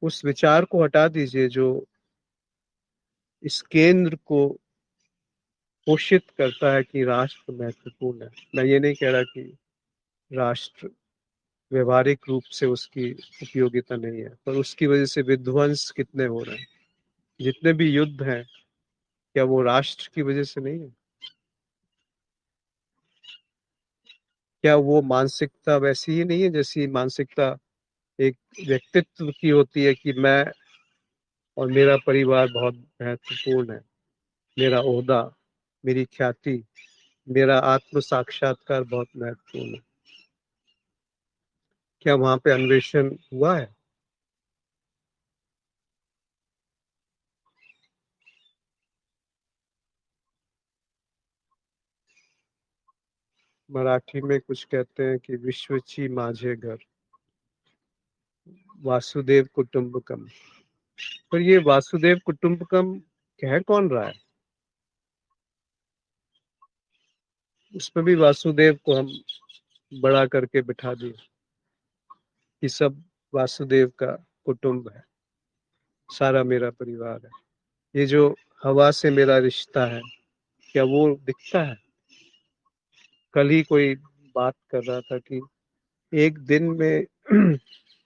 उस विचार को हटा दीजिए जो इस केंद्र को पोषित करता है कि राष्ट्र महत्वपूर्ण है। मैं ये नहीं कह रहा कि राष्ट्र व्यवहारिक रूप से उसकी उपयोगिता नहीं है, पर उसकी वजह से विध्वंस कितने हो रहे हैं, जितने भी युद्ध हैं, क्या वो राष्ट्र की वजह से नहीं है? क्या वो मानसिकता वैसी ही नहीं है जैसी मानसिकता एक व्यक्तित्व की होती है कि मैं और मेरा परिवार बहुत महत्वपूर्ण है, मेरा ओहदा, मेरी ख्याति, मेरा आत्म साक्षात्कार बहुत महत्वपूर्ण है? क्या वहां पे अन्वेषण हुआ है? मराठी में कुछ कहते हैं कि विश्वची माझे घर, वासुदेव कुटुंबकम। पर ये वासुदेव कुटुंबकम कह कौन रहा है? उसमें भी वासुदेव को हम बड़ा करके बिठा दिए कि सब वासुदेव का कुटुंब है, सारा मेरा परिवार है। ये जो हवा से मेरा रिश्ता है, क्या वो दिखता है? कल ही कोई बात कर रहा था कि एक दिन में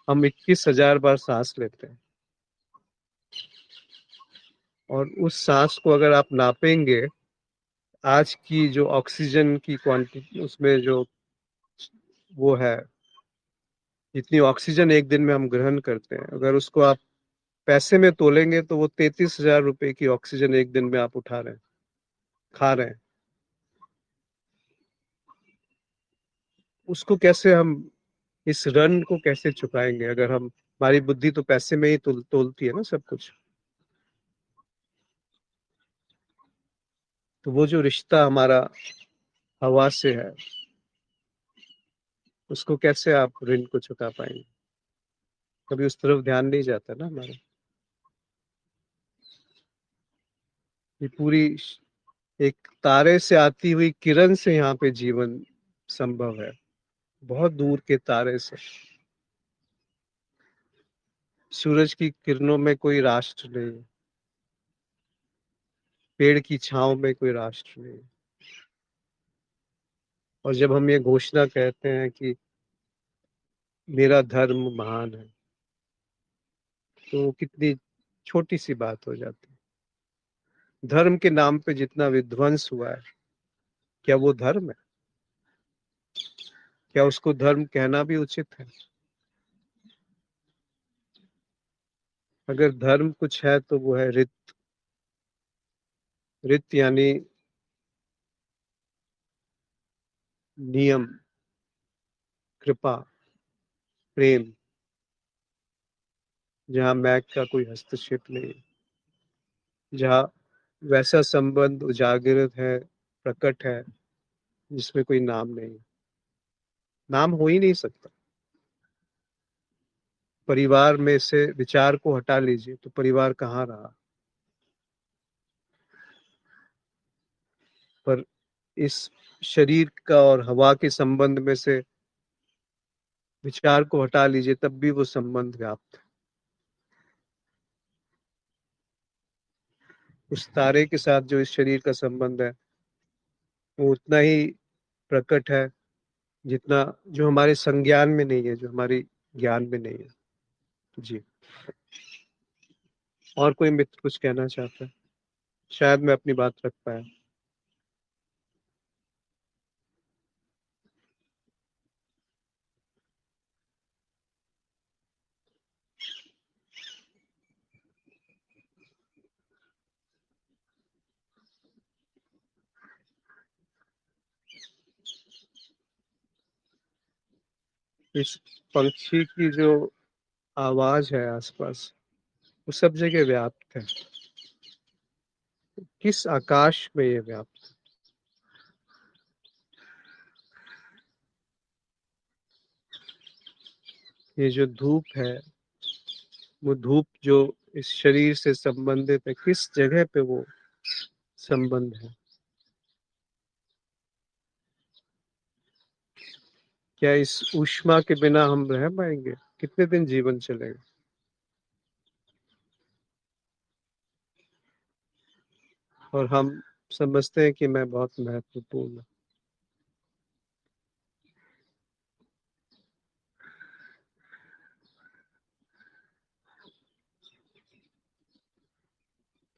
हम 21,000 बार सांस लेते हैं, और उस सांस को अगर आप नापेंगे आज की जो ऑक्सीजन की क्वांटिटी, उसमें जो वो है, जितनी ऑक्सीजन एक दिन में हम ग्रहण करते हैं, अगर उसको आप पैसे में तोलेंगे तो वो 33,000 रुपए की ऑक्सीजन एक दिन में आप उठा रहे हैं, खा रहे हैं। उसको कैसे हम, इस ऋण को कैसे चुकाएंगे? अगर हम, हमारी बुद्धि तो पैसे में ही तोलती है ना सब कुछ। तो वो जो रिश्ता हमारा हवा से है, उसको कैसे आप ऋण को चुका पाएंगे? कभी उस तरफ ध्यान नहीं जाता ना हमारा। ये पूरी एक तारे से आती हुई किरण से यहाँ पे जीवन संभव है, बहुत दूर के तारे से। सूरज की किरणों में कोई राष्ट्र नहीं, पेड़ की छांव में कोई राष्ट्र नहीं। और जब हम ये घोषणा कहते हैं कि मेरा धर्म महान है, तो कितनी छोटी सी बात हो जाती है। धर्म के नाम पे जितना विध्वंस हुआ है, क्या वो धर्म है? क्या उसको धर्म कहना भी उचित है? अगर धर्म कुछ है तो वो है रित। रित यानी नियम, कृपा, प्रेम, जहाँ मैं का कोई हस्तक्षेप नहीं, जहाँ वैसा संबंध उजागरित है, प्रकट है, जिसमें कोई नाम नहीं, नाम हो ही नहीं सकता। परिवार में से विचार को हटा लीजिए तो परिवार कहाँ रहा? पर इस शरीर का और हवा के संबंध में से विचार को हटा लीजिए, तब भी वो संबंध व्याप्त है। उस तारे के साथ जो इस शरीर का संबंध है, वो उतना ही प्रकट है जितना जो हमारे संज्ञान में नहीं है, जो हमारी ज्ञान में नहीं है। जी। और कोई मित्र कुछ कहना चाहता है? शायद मैं अपनी बात रख पाया। इस पंछी की जो आवाज है आसपास, वो सब जगह व्याप्त है। किस आकाश में ये व्याप्त है? ये जो धूप है, वो धूप जो इस शरीर से संबंधित है, किस जगह पे वो संबंध है? क्या इस ऊष्मा के बिना हम रह पाएंगे? कितने दिन जीवन चलेगा? और हम समझते हैं कि मैं बहुत महत्वपूर्ण हूँ।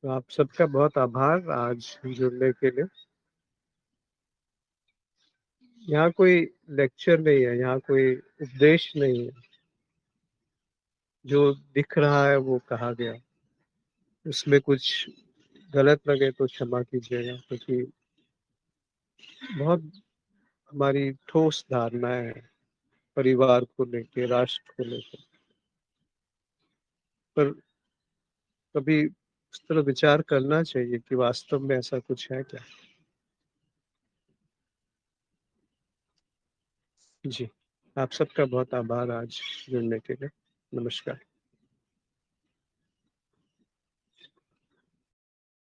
तो आप सबका बहुत आभार आज जुड़ने के लिए। यहाँ कोई लेक्चर नहीं है, यहाँ कोई उपदेश नहीं है। जो दिख रहा है वो कहा गया। उसमें कुछ गलत लगे तो क्षमा कीजिएगा, क्योंकि बहुत हमारी ठोस धारणाएं हैं परिवार को लेके, राष्ट्र को लेकर। पर कभी उस तरह विचार करना चाहिए कि वास्तव में ऐसा कुछ है क्या। जी, आप सबका बहुत आभार आज जुड़ने के लिए। नमस्कार।